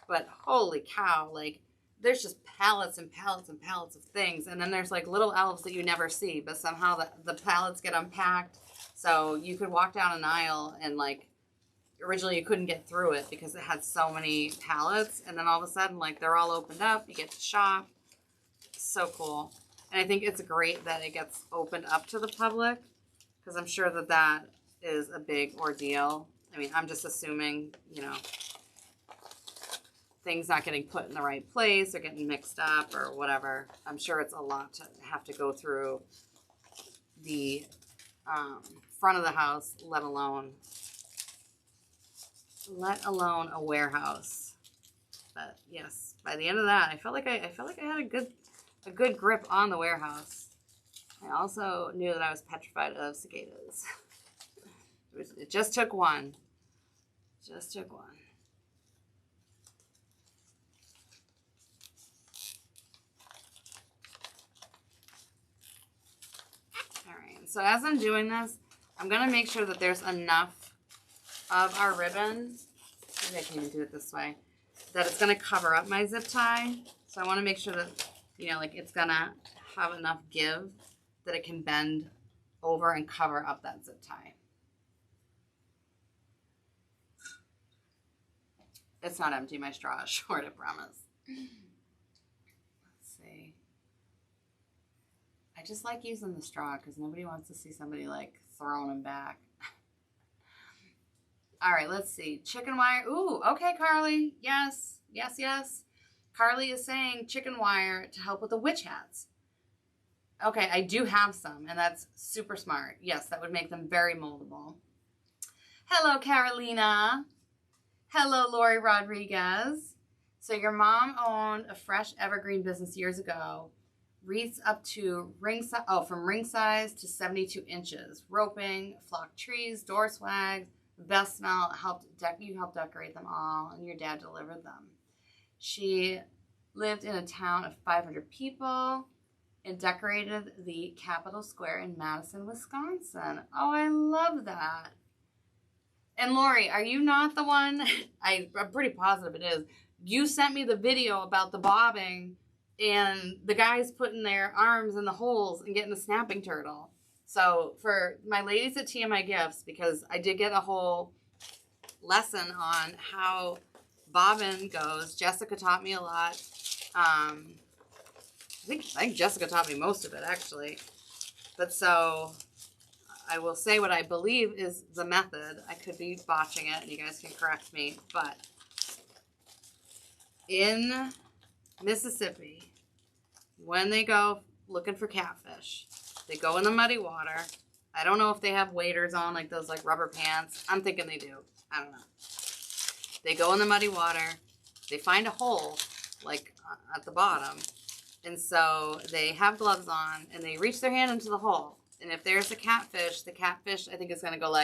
Speaker 1: But holy cow, like, there's just pallets and pallets and pallets of things. And then there's like little elves that you never see, but somehow the pallets get unpacked. So you could walk down an aisle and like, originally you couldn't get through it because it had so many pallets. And then all of a sudden, like, they're all opened up. You get to shop. So cool. And I think it's great that it gets opened up to the public, because I'm sure that that is a big ordeal. I mean, I'm just assuming, you know, things not getting put in the right place or getting mixed up or whatever. I'm sure it's a lot to have to go through the front of the house, let alone a warehouse. But yes, by the end of that, I felt like I had a good grip on the warehouse. I also knew that I was petrified of cicadas. It just took one. Just took one. So as I'm doing this, I'm going to make sure that there's enough of our ribbon, maybe I can even do it this way, that it's going to cover up my zip tie. So I want to make sure that, you know, like it's going to have enough give that it can bend over and cover up that zip tie. It's not empty, my straw is short, I promise. Let's see. I just like using the straw because nobody wants to see somebody like throwing them back. All right, let's see. Chicken wire. Ooh, okay, Carly. Yes, yes, yes. Carly is saying chicken wire to help with the witch hats. Okay, I do have some, and that's super smart. Yes, that would make them very moldable. Hello, Carolina. Hello, Lori Rodriguez. So your mom owned a fresh evergreen business years ago. Wreaths up to ring size, from ring size to 72 inches. Roping, flock trees, door swags, best smell. You helped decorate them all, and your dad delivered them. She lived in a town of 500 people and decorated the Capitol Square in Madison, Wisconsin. Oh, I love that. And Lori, are you not the one? I'm pretty positive it is. You sent me the video about the bobbing and the guys putting their arms in the holes and getting the snapping turtle. So for my ladies at TMI Gifts, because I did get a whole lesson on how bobbin goes. Jessica taught me a lot. I think Jessica taught me most of it, actually. But so I will say what I believe is the method. I could be botching it, and you guys can correct me. But in Mississippi, when they go looking for catfish, they go in the muddy water. I don't know if they have waders on, like those like rubber pants. I'm thinking they do. I don't know. They go in the muddy water. They find a hole, like at the bottom. And so they have gloves on, and they reach their hand into the hole. And if there's a catfish, the catfish, I think, is going to go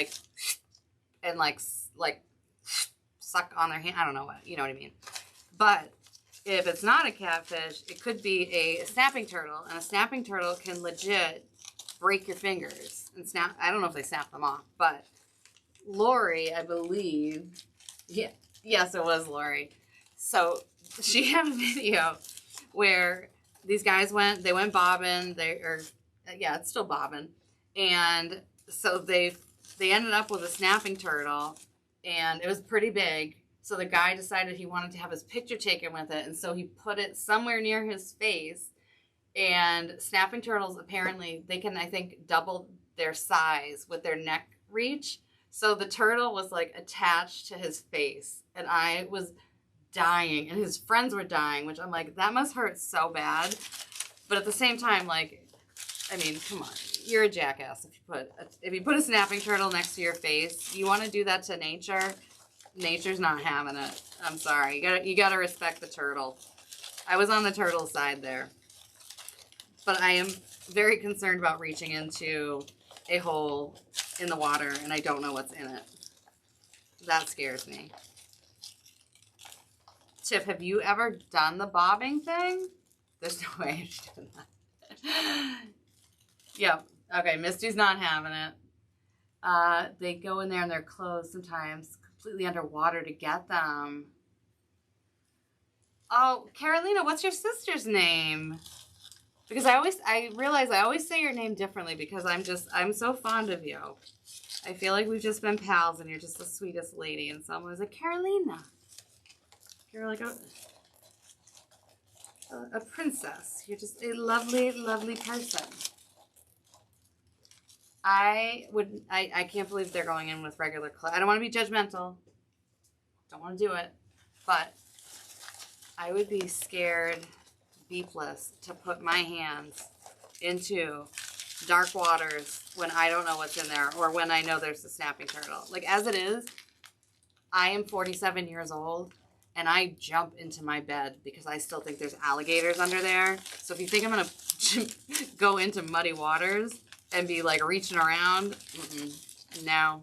Speaker 1: and like suck on their hand. I don't know what, you know what I mean. But if it's not a catfish, it could be a snapping turtle, and a snapping turtle can legit break your fingers and snap. I don't know if they snap them off, but Lori, I believe, yeah, yes, it was Lori. So she had a video where these guys went bobbing. Yeah, it's still bobbing, and so they ended up with a snapping turtle, and it was pretty big. So the guy decided he wanted to have his picture taken with it, and so he put it somewhere near his face. And snapping turtles, apparently, they can, I think, double their size with their neck reach. So the turtle was, like, attached to his face, and I was dying, and his friends were dying, which I'm like, that must hurt so bad. But at the same time, like, I mean, come on, you're a jackass if you put a snapping turtle next to your face. You want to do that to nature? Nature's not having it. I'm sorry. You gotta respect the turtle. I was on the turtle side there. But I am very concerned about reaching into a hole in the water and I don't know what's in it. That scares me. Tiff, have you ever done the bobbing thing? There's no way she's doing that. Yep. Okay, Misty's not having it. They go in there and they're closed sometimes, completely underwater to get them. Oh, Carolina, what's your sister's name? Because I realize I always say your name differently because I'm so fond of you. I feel like we've just been pals and you're just the sweetest lady. And someone was like, Carolina. You're like a princess. You're just a lovely, lovely person. I can't believe they're going in with regular clothes. I don't want to be judgmental. Don't want to do it. But I would be scared beepless to put my hands into dark waters when I don't know what's in there or when I know there's a snapping turtle. Like, as it is, I am 47 years old and I jump into my bed because I still think there's alligators under there. So if you think I'm going to go into muddy waters and be like reaching around, no.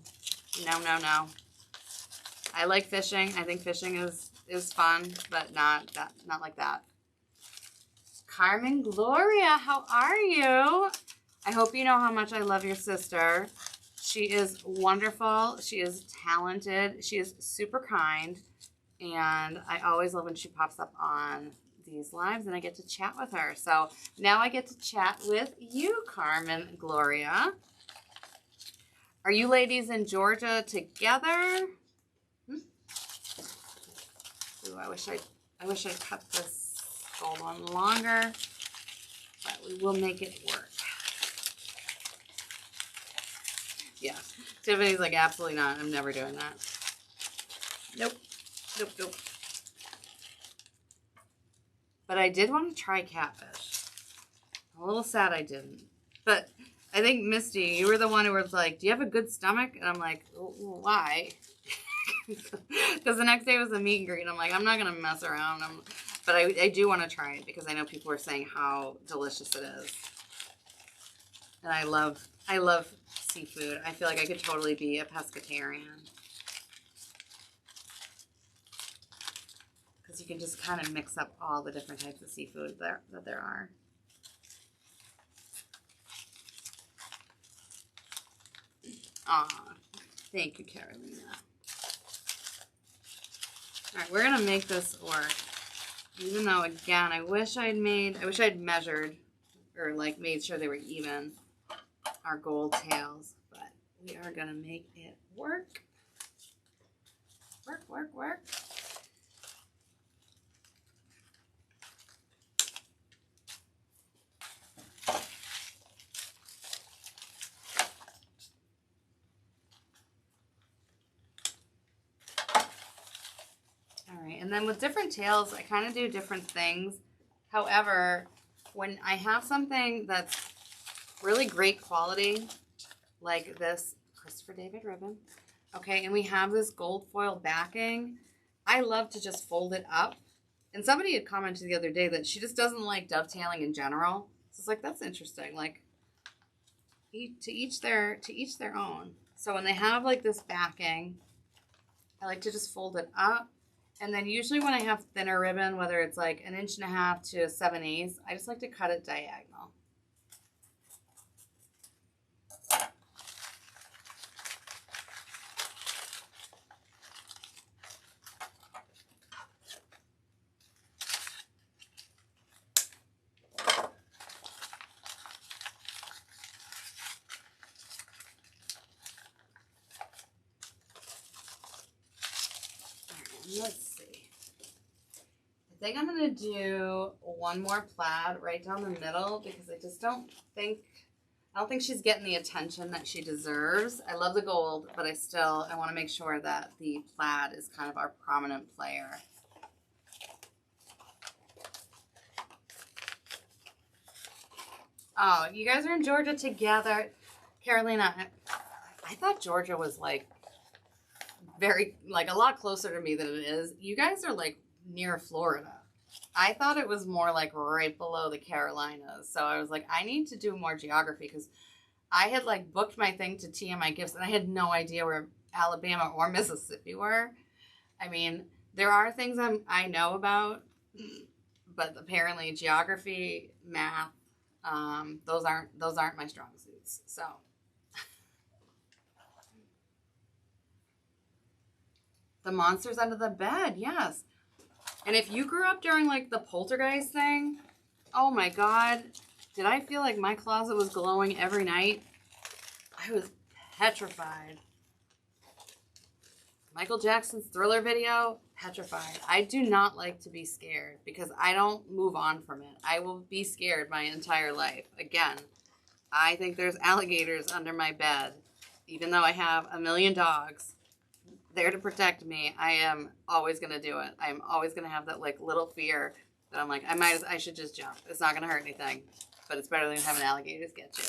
Speaker 1: I like fishing. I think fishing is fun, but not like that. Carmen Gloria, how are you? I hope you know how much I love your sister. She is wonderful. She is talented. She is super kind. And I always love when she pops up on these lives and I get to chat with her. So now I get to chat with you, Carmen Gloria. Are you ladies in Georgia together? Ooh, I wish I cut this gold one longer, but we will make it work. Yeah, Tiffany's like, absolutely not. I'm never doing that. Nope. But I did want to try catfish. I'm a little sad I didn't. But I think, Misty, you were the one who was like, do you have a good stomach? And I'm like, why? Because the next day was a meet and greet. And I'm like, I'm not going to mess around. But I do want to try it because I know people are saying how delicious it is. And I love seafood. I feel like I could totally be a pescatarian. Because you can just kind of mix up all the different types of seafood that there are. Aw, thank you, Carolina. All right, we're going to make this work. Even though, again, I wish I'd measured or like made sure they were even, our gold tails, but we are going to make it work. Work. And then with different tails, I kind of do different things. However, when I have something that's really great quality, like this Christopher David ribbon, okay, and we have this gold foil backing, I love to just fold it up. And somebody had commented the other day that she just doesn't like dovetailing in general. So it's like, that's interesting. Like, to each their own. So when they have like this backing, I like to just fold it up. And then usually when I have thinner ribbon, whether it's like 1.5 to 7/8, I just like to cut it diagonal. Let's see. I think I'm going to do one more plaid right down the middle because I just don't think she's getting the attention that she deserves. I love the gold, but I want to make sure that the plaid is kind of our prominent player. Oh, you guys are in Georgia together. Carolina, I thought Georgia was like a lot closer to me than it is. You guys are like near Florida. I thought it was more like right below the Carolinas. So I was like, I need to do more geography because I had like booked my thing to TMI Gifts and I had no idea where Alabama or Mississippi were. I mean, there are things I know about, but apparently geography, math, those aren't my strong suits. So the monsters under the bed, yes. And if you grew up during like the poltergeist thing, oh my God, did I feel like my closet was glowing every night? I was petrified. Michael Jackson's Thriller video, petrified. I do not like to be scared because I don't move on from it. I will be scared my entire life. Again, I think there's alligators under my bed, even though I have a million dogs there to protect me. I am always going to do it. I am always going to have that like little fear that I'm like, I should just jump. It's not going to hurt anything, but it's better than having alligators get you.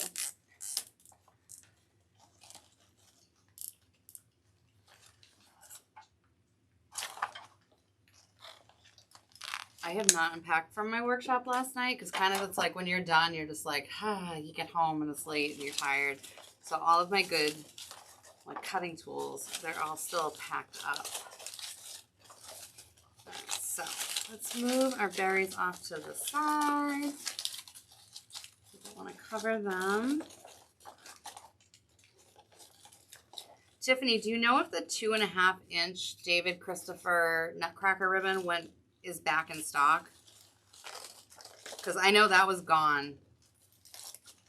Speaker 1: I have not unpacked from my workshop last night because kind of it's like when you're done, you're just like, you get home and it's late and you're tired. So all of my good like cutting tools, they're all still packed up. All right, so let's move our berries off to the side. We don't want to cover them. Tiffany, do you know if the 2.5-inch David Christopher Nutcracker ribbon is back in stock? Because I know that was gone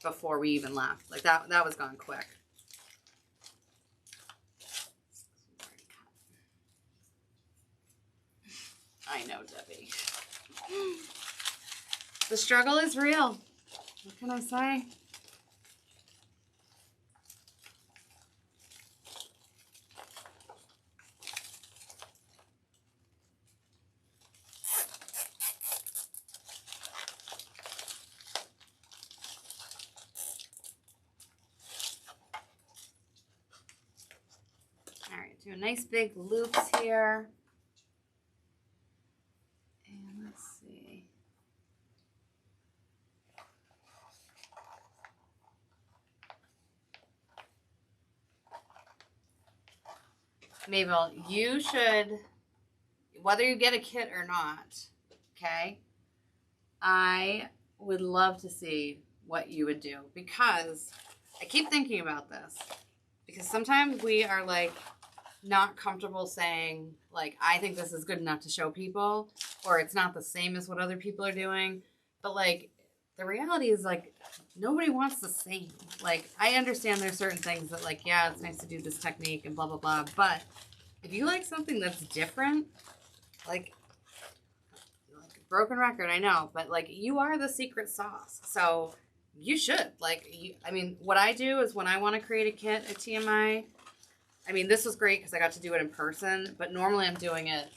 Speaker 1: before we even left. Like that was gone quick. I know, Debbie. The struggle is real. What can I say? All right, do a nice big loops here. Mabel, you should, whether you get a kit or not, okay, I would love to see what you would do because I keep thinking about this because sometimes we are like not comfortable saying like, I think this is good enough to show people or it's not the same as what other people are doing. But like the reality is like nobody wants the same. Like I understand there's certain things that like, yeah, it's nice to do this technique and blah, blah, blah. But if you like something that's different, like broken record, I know, but like you are the secret sauce. So you should I mean, what I do is when I want to create a kit at TMI, I mean, this was great because I got to do it in person, but normally I'm doing it,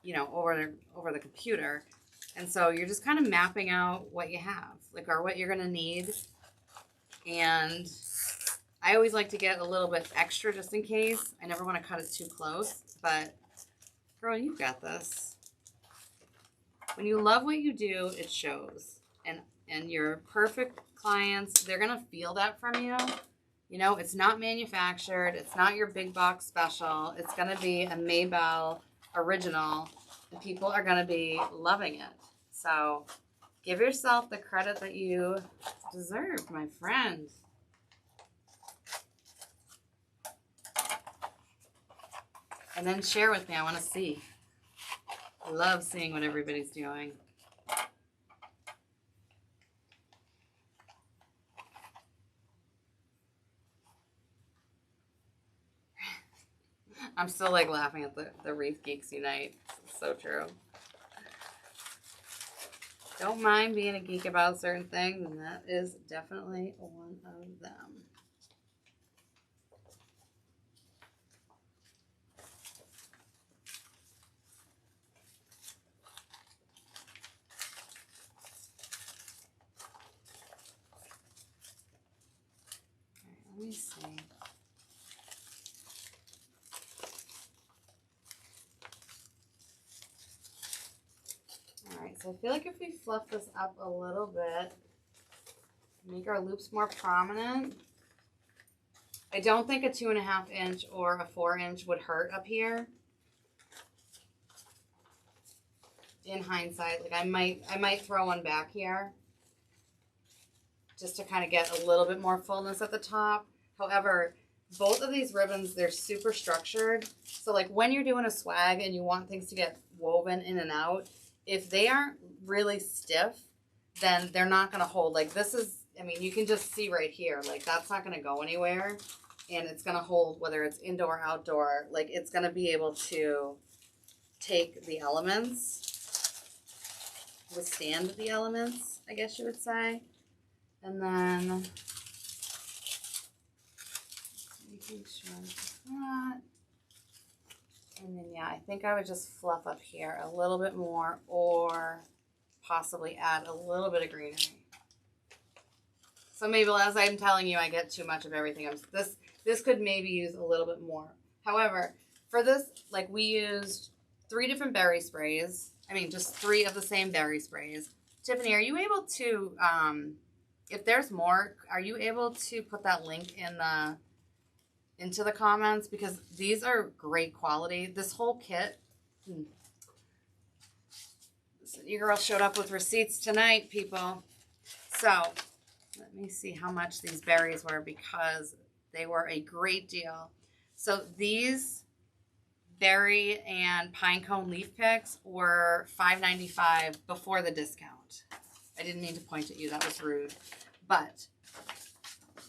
Speaker 1: you know, over the computer. And so you're just kind of mapping out what you have, like, or what you're going to need. And I always like to get a little bit extra just in case. I never want to cut it too close, but girl, you got this. When you love what you do, it shows. And your perfect clients, they're going to feel that from you. You know, it's not manufactured. It's not your big box special. It's going to be a Maybell original and people are going to be loving it. So give yourself the credit that you deserve, my friend. And then share with me. I want to see. I love seeing what everybody's doing. I'm still like laughing at the Wreath Geeks Unite. It's so true. Don't mind being a geek about certain things, and that is definitely one of them. Let me see. All right, so I feel like if we fluff this up a little bit, make our loops more prominent. I don't think a 2.5 inch or a 4 inch would hurt up here. In hindsight, like I might throw one back here just to kind of get a little bit more fullness at the top. However, both of these ribbons, they're super structured. So like when you're doing a swag and you want things to get woven in and out, if they aren't really stiff, then they're not going to hold. Like this is, I mean, you can just see right here, like that's not going to go anywhere. And it's going to hold whether it's indoor, outdoor, like it's going to be able to take the elements, withstand the elements, I guess you would say. And then making sure that. And then, yeah, I think I would just fluff up here a little bit more or possibly add a little bit of greenery. So maybe as I'm telling you, I get too much of everything. This could maybe use a little bit more. However, for this, like we used 3 different berry sprays. I mean, just 3 of the same berry sprays. Tiffany, are you able to, if there's more, are you able to put that link in into the comments? Because these are great quality. This whole kit, your girl showed up with receipts tonight, people. So let me see how much these berries were because they were a great deal. So these berry and pinecone leaf picks were $5.95 before the discount. I didn't mean to point at you. That was rude. But,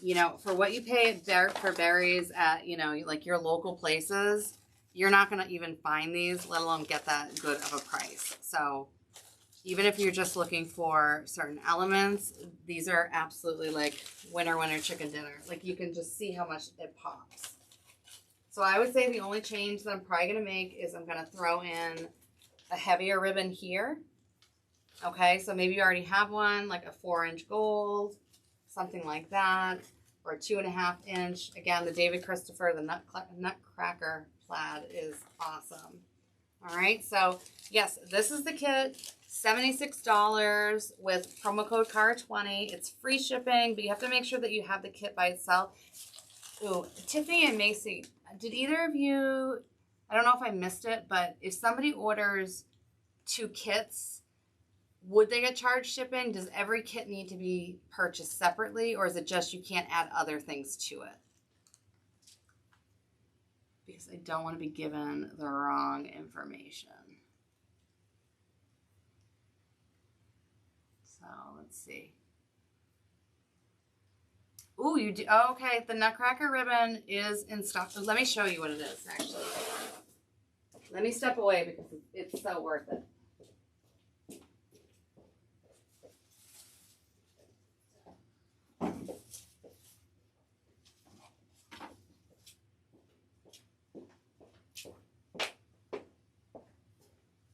Speaker 1: you know, for what you pay for berries at, you know, like your local places, you're not going to even find these, let alone get that good of a price. So even if you're just looking for certain elements, these are absolutely like winner, winner, chicken dinner. Like you can just see how much it pops. So I would say the only change that I'm probably going to make is I'm going to throw in a heavier ribbon here. Okay, so maybe you already have one, like a 4-inch gold, something like that, or a 2.5 inch. Again, the David Christopher, the Nutcracker plaid is awesome. All right, so yes, this is the kit, $76 with promo code CARA20. It's free shipping, but you have to make sure that you have the kit by itself. Ooh, Tiffany and Macy, did either of you, I don't know if I missed it, but if somebody orders 2 kits, would they get charged shipping? Does every kit need to be purchased separately, or is it just you can't add other things to it? Because I don't want to be given the wrong information. So let's see. Ooh, you do. Oh, okay, the Nutcracker ribbon is in stock. Let me show you what it is, actually. Let me step away because it's so worth it.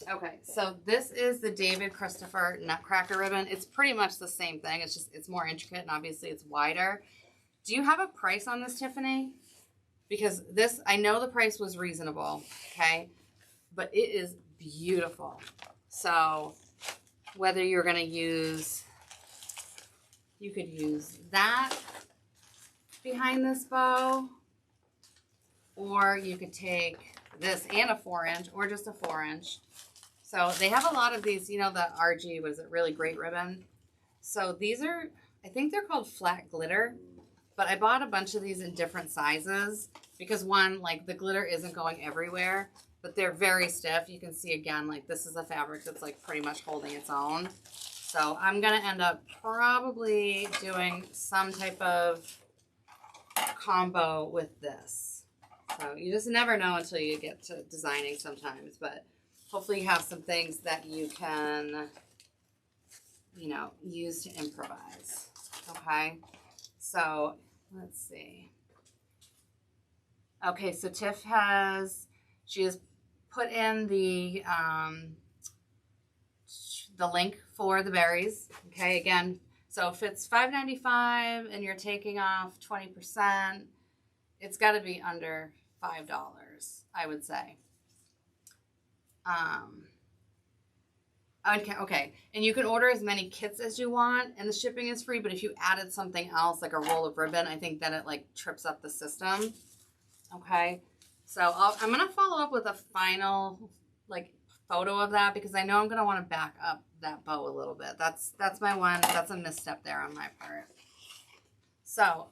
Speaker 1: Okay, so this is the David Christopher Nutcracker ribbon. It's pretty much the same thing. It's just, it's more intricate and obviously it's wider. Do you have a price on this, Tiffany? Because this, I know the price was reasonable, okay? But it is beautiful. So whether you're going to use, you could use that behind this bow, or you could take this and a 4-inch or just a 4-inch. So they have a lot of these, you know, the RG, was it really great ribbon? So these are, I think they're called flat glitter, but I bought a bunch of these in different sizes because one, like the glitter isn't going everywhere, but they're very stiff. You can see again, like this is a fabric that's like pretty much holding its own. So I'm going to end up probably doing some type of combo with this. So you just never know until you get to designing sometimes, but hopefully you have some things that you can, you know, use to improvise. Okay. So let's see. Okay. So Tiff she has put in the link for the berries. Okay. Again, so if it's $5.95 and you're taking off 20%, it's got to be under $5, I would say. Okay, and you can order as many kits as you want, and the shipping is free, but if you added something else, like a roll of ribbon, I think that it, like, trips up the system. Okay, so I'm going to follow up with a final, like, photo of that, because I know I'm going to want to back up that bow a little bit. That's a misstep there on my part. So,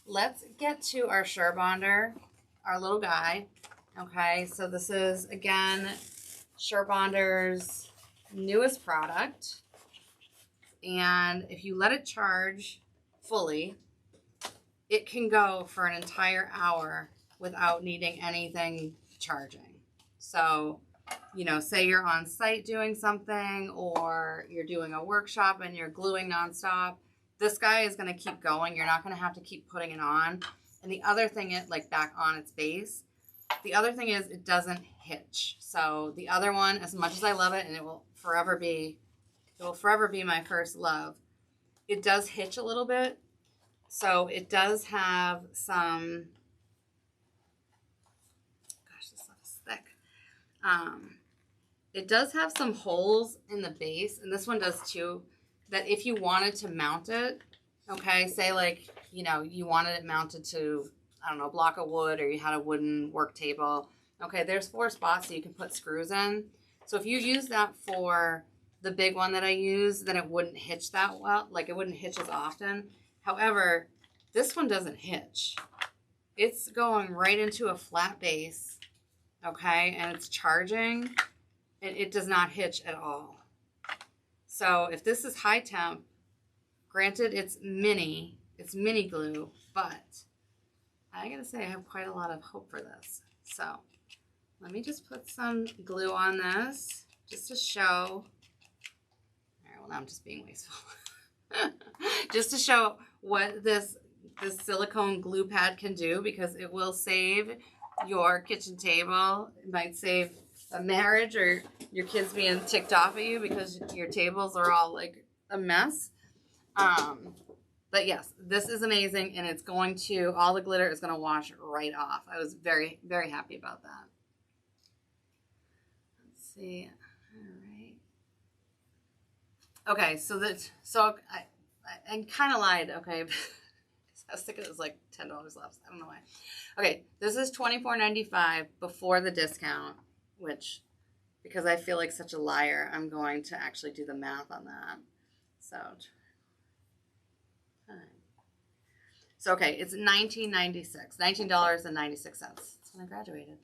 Speaker 1: let's get to our Surebonder, our little guy. Okay, so this is, again, Surebonder's newest product. And if you let it charge fully, it can go for an entire hour without needing anything charging. So, you know, say you're on site doing something, or you're doing a workshop and you're gluing nonstop, this guy is going to keep going. You're not going to have to keep putting it on. And the other thing is, like, back on its base, the other thing is it doesn't hitch. So the other one, as much as I love it, and it will forever be my first love, it does hitch a little bit. So it does have some, gosh, this stuff is thick. It does have some holes in the base, and this one does too, that if you wanted to mount it, okay, say like, you know, you wanted it mounted to, I don't know, a block of wood, or you had a wooden work table. Okay, there's 4 spots that you can put screws in. So if you use that for the big one that I use, then it wouldn't hitch that well. Like, it wouldn't hitch as often. However, this one doesn't hitch. It's going right into a flat base, okay, and it's charging, and it does not hitch at all. So if this is high temp, granted it's mini glue, but I gotta say I have quite a lot of hope for this. So let me just put some glue on this just to show. All right, well, now I'm just being wasteful. Just to show what this silicone glue pad can do, because it will save your kitchen table. It might save a marriage, or your kids being ticked off at you because your tables are all like a mess. But yes, this is amazing, and it's going to, all the glitter is going to wash right off. I was very, very happy about that. Let's see. All right. Okay, so I kind of lied, okay. I was thinking it was like $10 left. I don't know why. Okay, this is $24.95 before the discount, which, because I feel like such a liar, I'm going to actually do the math on that. So okay, it's $19.96. $19.96. That's when I graduated.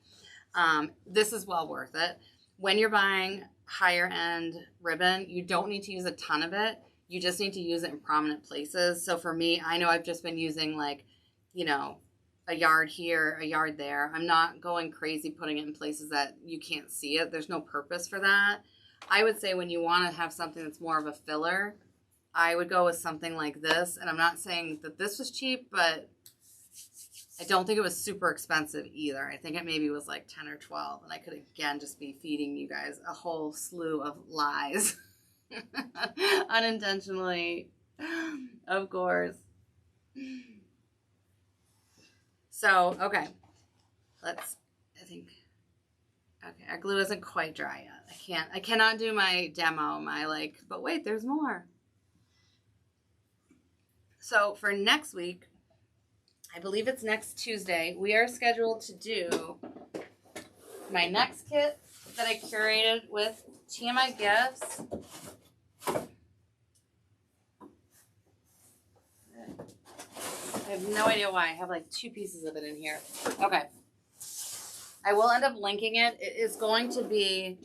Speaker 1: This is well worth it. When you're buying higher end ribbon, you don't need to use a ton of it. You just need to use it in prominent places. So for me, I know I've just been using, like, you know, a yard here, a yard there. I'm not going crazy putting it in places that you can't see it. There's no purpose for that. I would say when you want to have something that's more of a filler, I would go with something like this. And I'm not saying that this was cheap, but I don't think it was super expensive either. I think it maybe was like 10 or 12. And I could, again, just be feeding you guys a whole slew of lies. Unintentionally, of course. So, okay. Okay, our glue isn't quite dry yet. I cannot do my demo, but wait, there's more. So for next week, I believe it's next Tuesday, we are scheduled to do my next kit that I curated with TMI Gifts. I have no idea why. I have like 2 pieces of it in here. Okay. I will end up linking it. It is going to be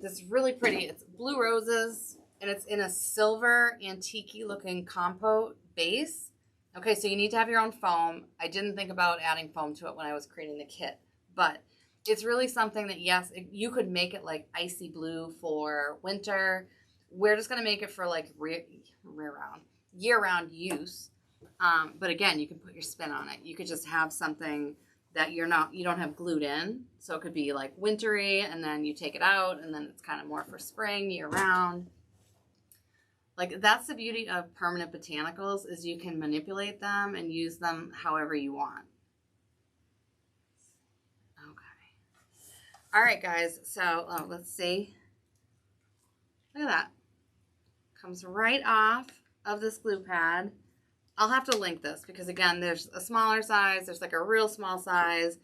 Speaker 1: this really pretty, it's blue roses, and it's in a silver antique looking compote base. Okay, so you need to have your own foam. I didn't think about adding foam to it when I was creating the kit, but it's really something that, yes, you could make it like icy blue for winter. We're just going to make it for like year-round use. But again, you can put your spin on it. You could just have something that you don't have glued in. So it could be like wintry, and then you take it out, and then it's kind of more for spring, year-round. Like, that's the beauty of permanent botanicals, is you can manipulate them and use them however you want. All right, guys, so let's see. Look at that. Comes right off of this glue pad. I'll have to link this because, again, there's a smaller size. There's like a real small size.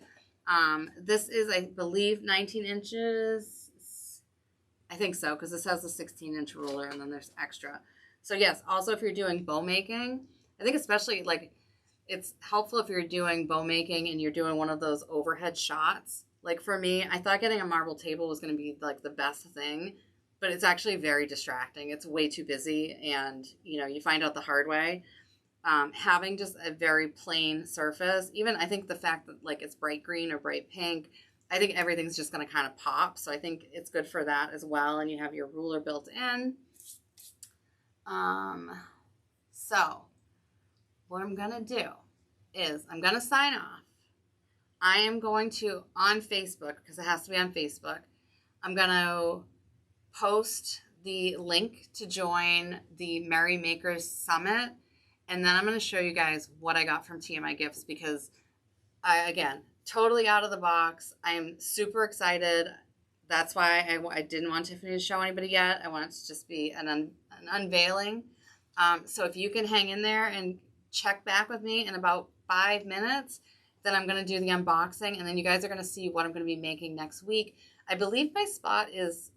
Speaker 1: This is, I believe, 19 inches. I think so, because this has a 16-inch ruler, and then there's extra. So, yes, also if you're doing bow making, I think especially, like, it's helpful if you're doing bow making and you're doing one of those overhead shots. Like, for me, I thought getting a marble table was going to be, like, the best thing, but it's actually very distracting. It's way too busy, and, you know, you find out the hard way. Having just a very plain surface, even I think the fact that, like, it's bright green or bright pink, I think everything's just going to kind of pop. So I think it's good for that as well, and you have your ruler built in. So what I'm going to do is I'm going to sign off. I am going to, on Facebook, because it has to be on Facebook, I'm going to post the link to join the Merry Makers Summit, and then I'm going to show you guys what I got from TMI Gifts, because again, totally out of the box. I am super excited. That's why I didn't want Tiffany to show anybody yet. I want it to just be an unveiling. So if you can hang in there and check back with me in about 5 minutes, then I'm going to do the unboxing, and then you guys are going to see what I'm going to be making next week. I believe my spot is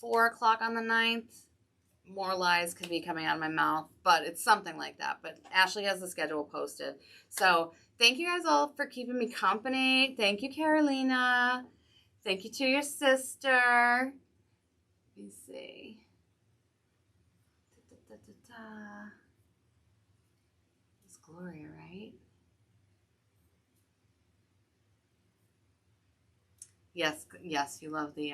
Speaker 1: 4 o'clock on the 9th. More lies could be coming out of my mouth, but it's something like that. But Ashley has the schedule posted. So thank you guys all for keeping me company. Thank you, Carolina. Thank you to your sister. Let me see. It's Gloria, right? Yes, you love the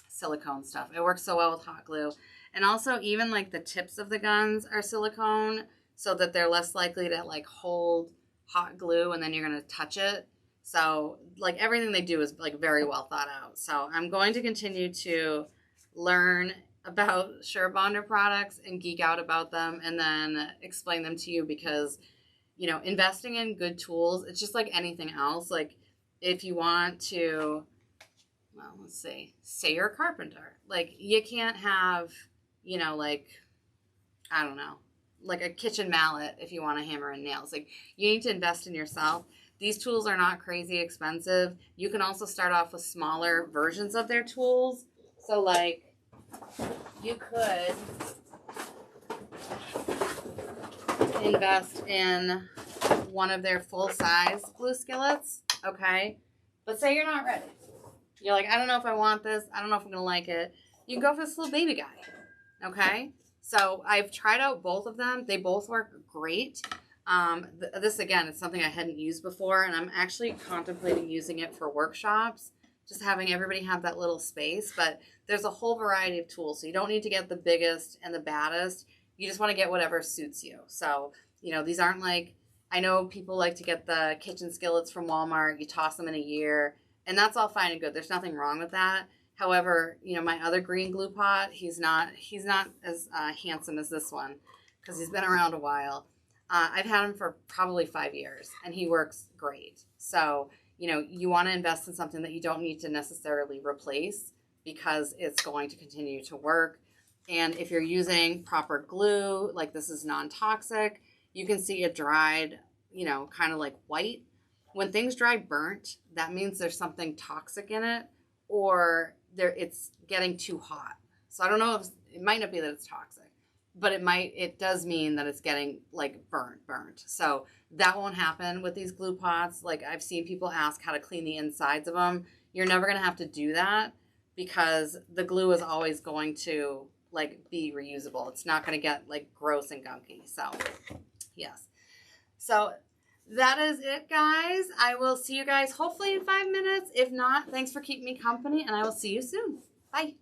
Speaker 1: silicone stuff. It works so well with hot glue. And also, even like the tips of the guns are silicone, so that they're less likely to like hold hot glue and then you're going to touch it. So like everything they do is like very well thought out. So I'm going to continue to learn about SureBonder products and geek out about them, and then explain them to you, because, you know, investing in good tools, it's just like anything else. Like, if you want to, well, let's see, say you're a carpenter, like, you can't have, you know, like, I don't know, like a kitchen mallet if you want to hammer in nails. Like, you need to invest in yourself. These tools are not crazy expensive. You can also start off with smaller versions of their tools. So, like, you could invest in one of their full-size glue skillets, okay? But say you're not ready. You're like, I don't know if I want this. I don't know if I'm going to like it. You can go for this little baby guy, okay? So I've tried out both of them. They both work great. This, again, is something I hadn't used before, and I'm actually contemplating using it for workshops, just having everybody have that little space. But there's a whole variety of tools, so you don't need to get the biggest and the baddest. You just want to get whatever suits you. So, you know, these aren't like, I know people like to get the kitchen skillets from Walmart. You toss them in a year, and that's all fine and good. There's nothing wrong with that. However, you know, my other green glue pot, he's not as handsome as this one, because he's been around a while. I've had him for probably 5 years, and he works great. So, you know, you want to invest in something that you don't need to necessarily replace, because it's going to continue to work. And if you're using proper glue, like this is non-toxic, you can see it dried, you know, kind of like white. When things dry burnt, that means there's something toxic in it, or it's getting too hot. So I don't know if it might not be that it's toxic, but it does mean that it's getting like burnt. So that won't happen with these glue pots. Like I've seen people ask how to clean the insides of them. You're never going to have to do that because the glue is always going to like be reusable. It's not going to get like gross and gunky. So yes. So that is it, guys. I will see you guys hopefully in 5 minutes. If not, thanks for keeping me company, and I will see you soon. Bye.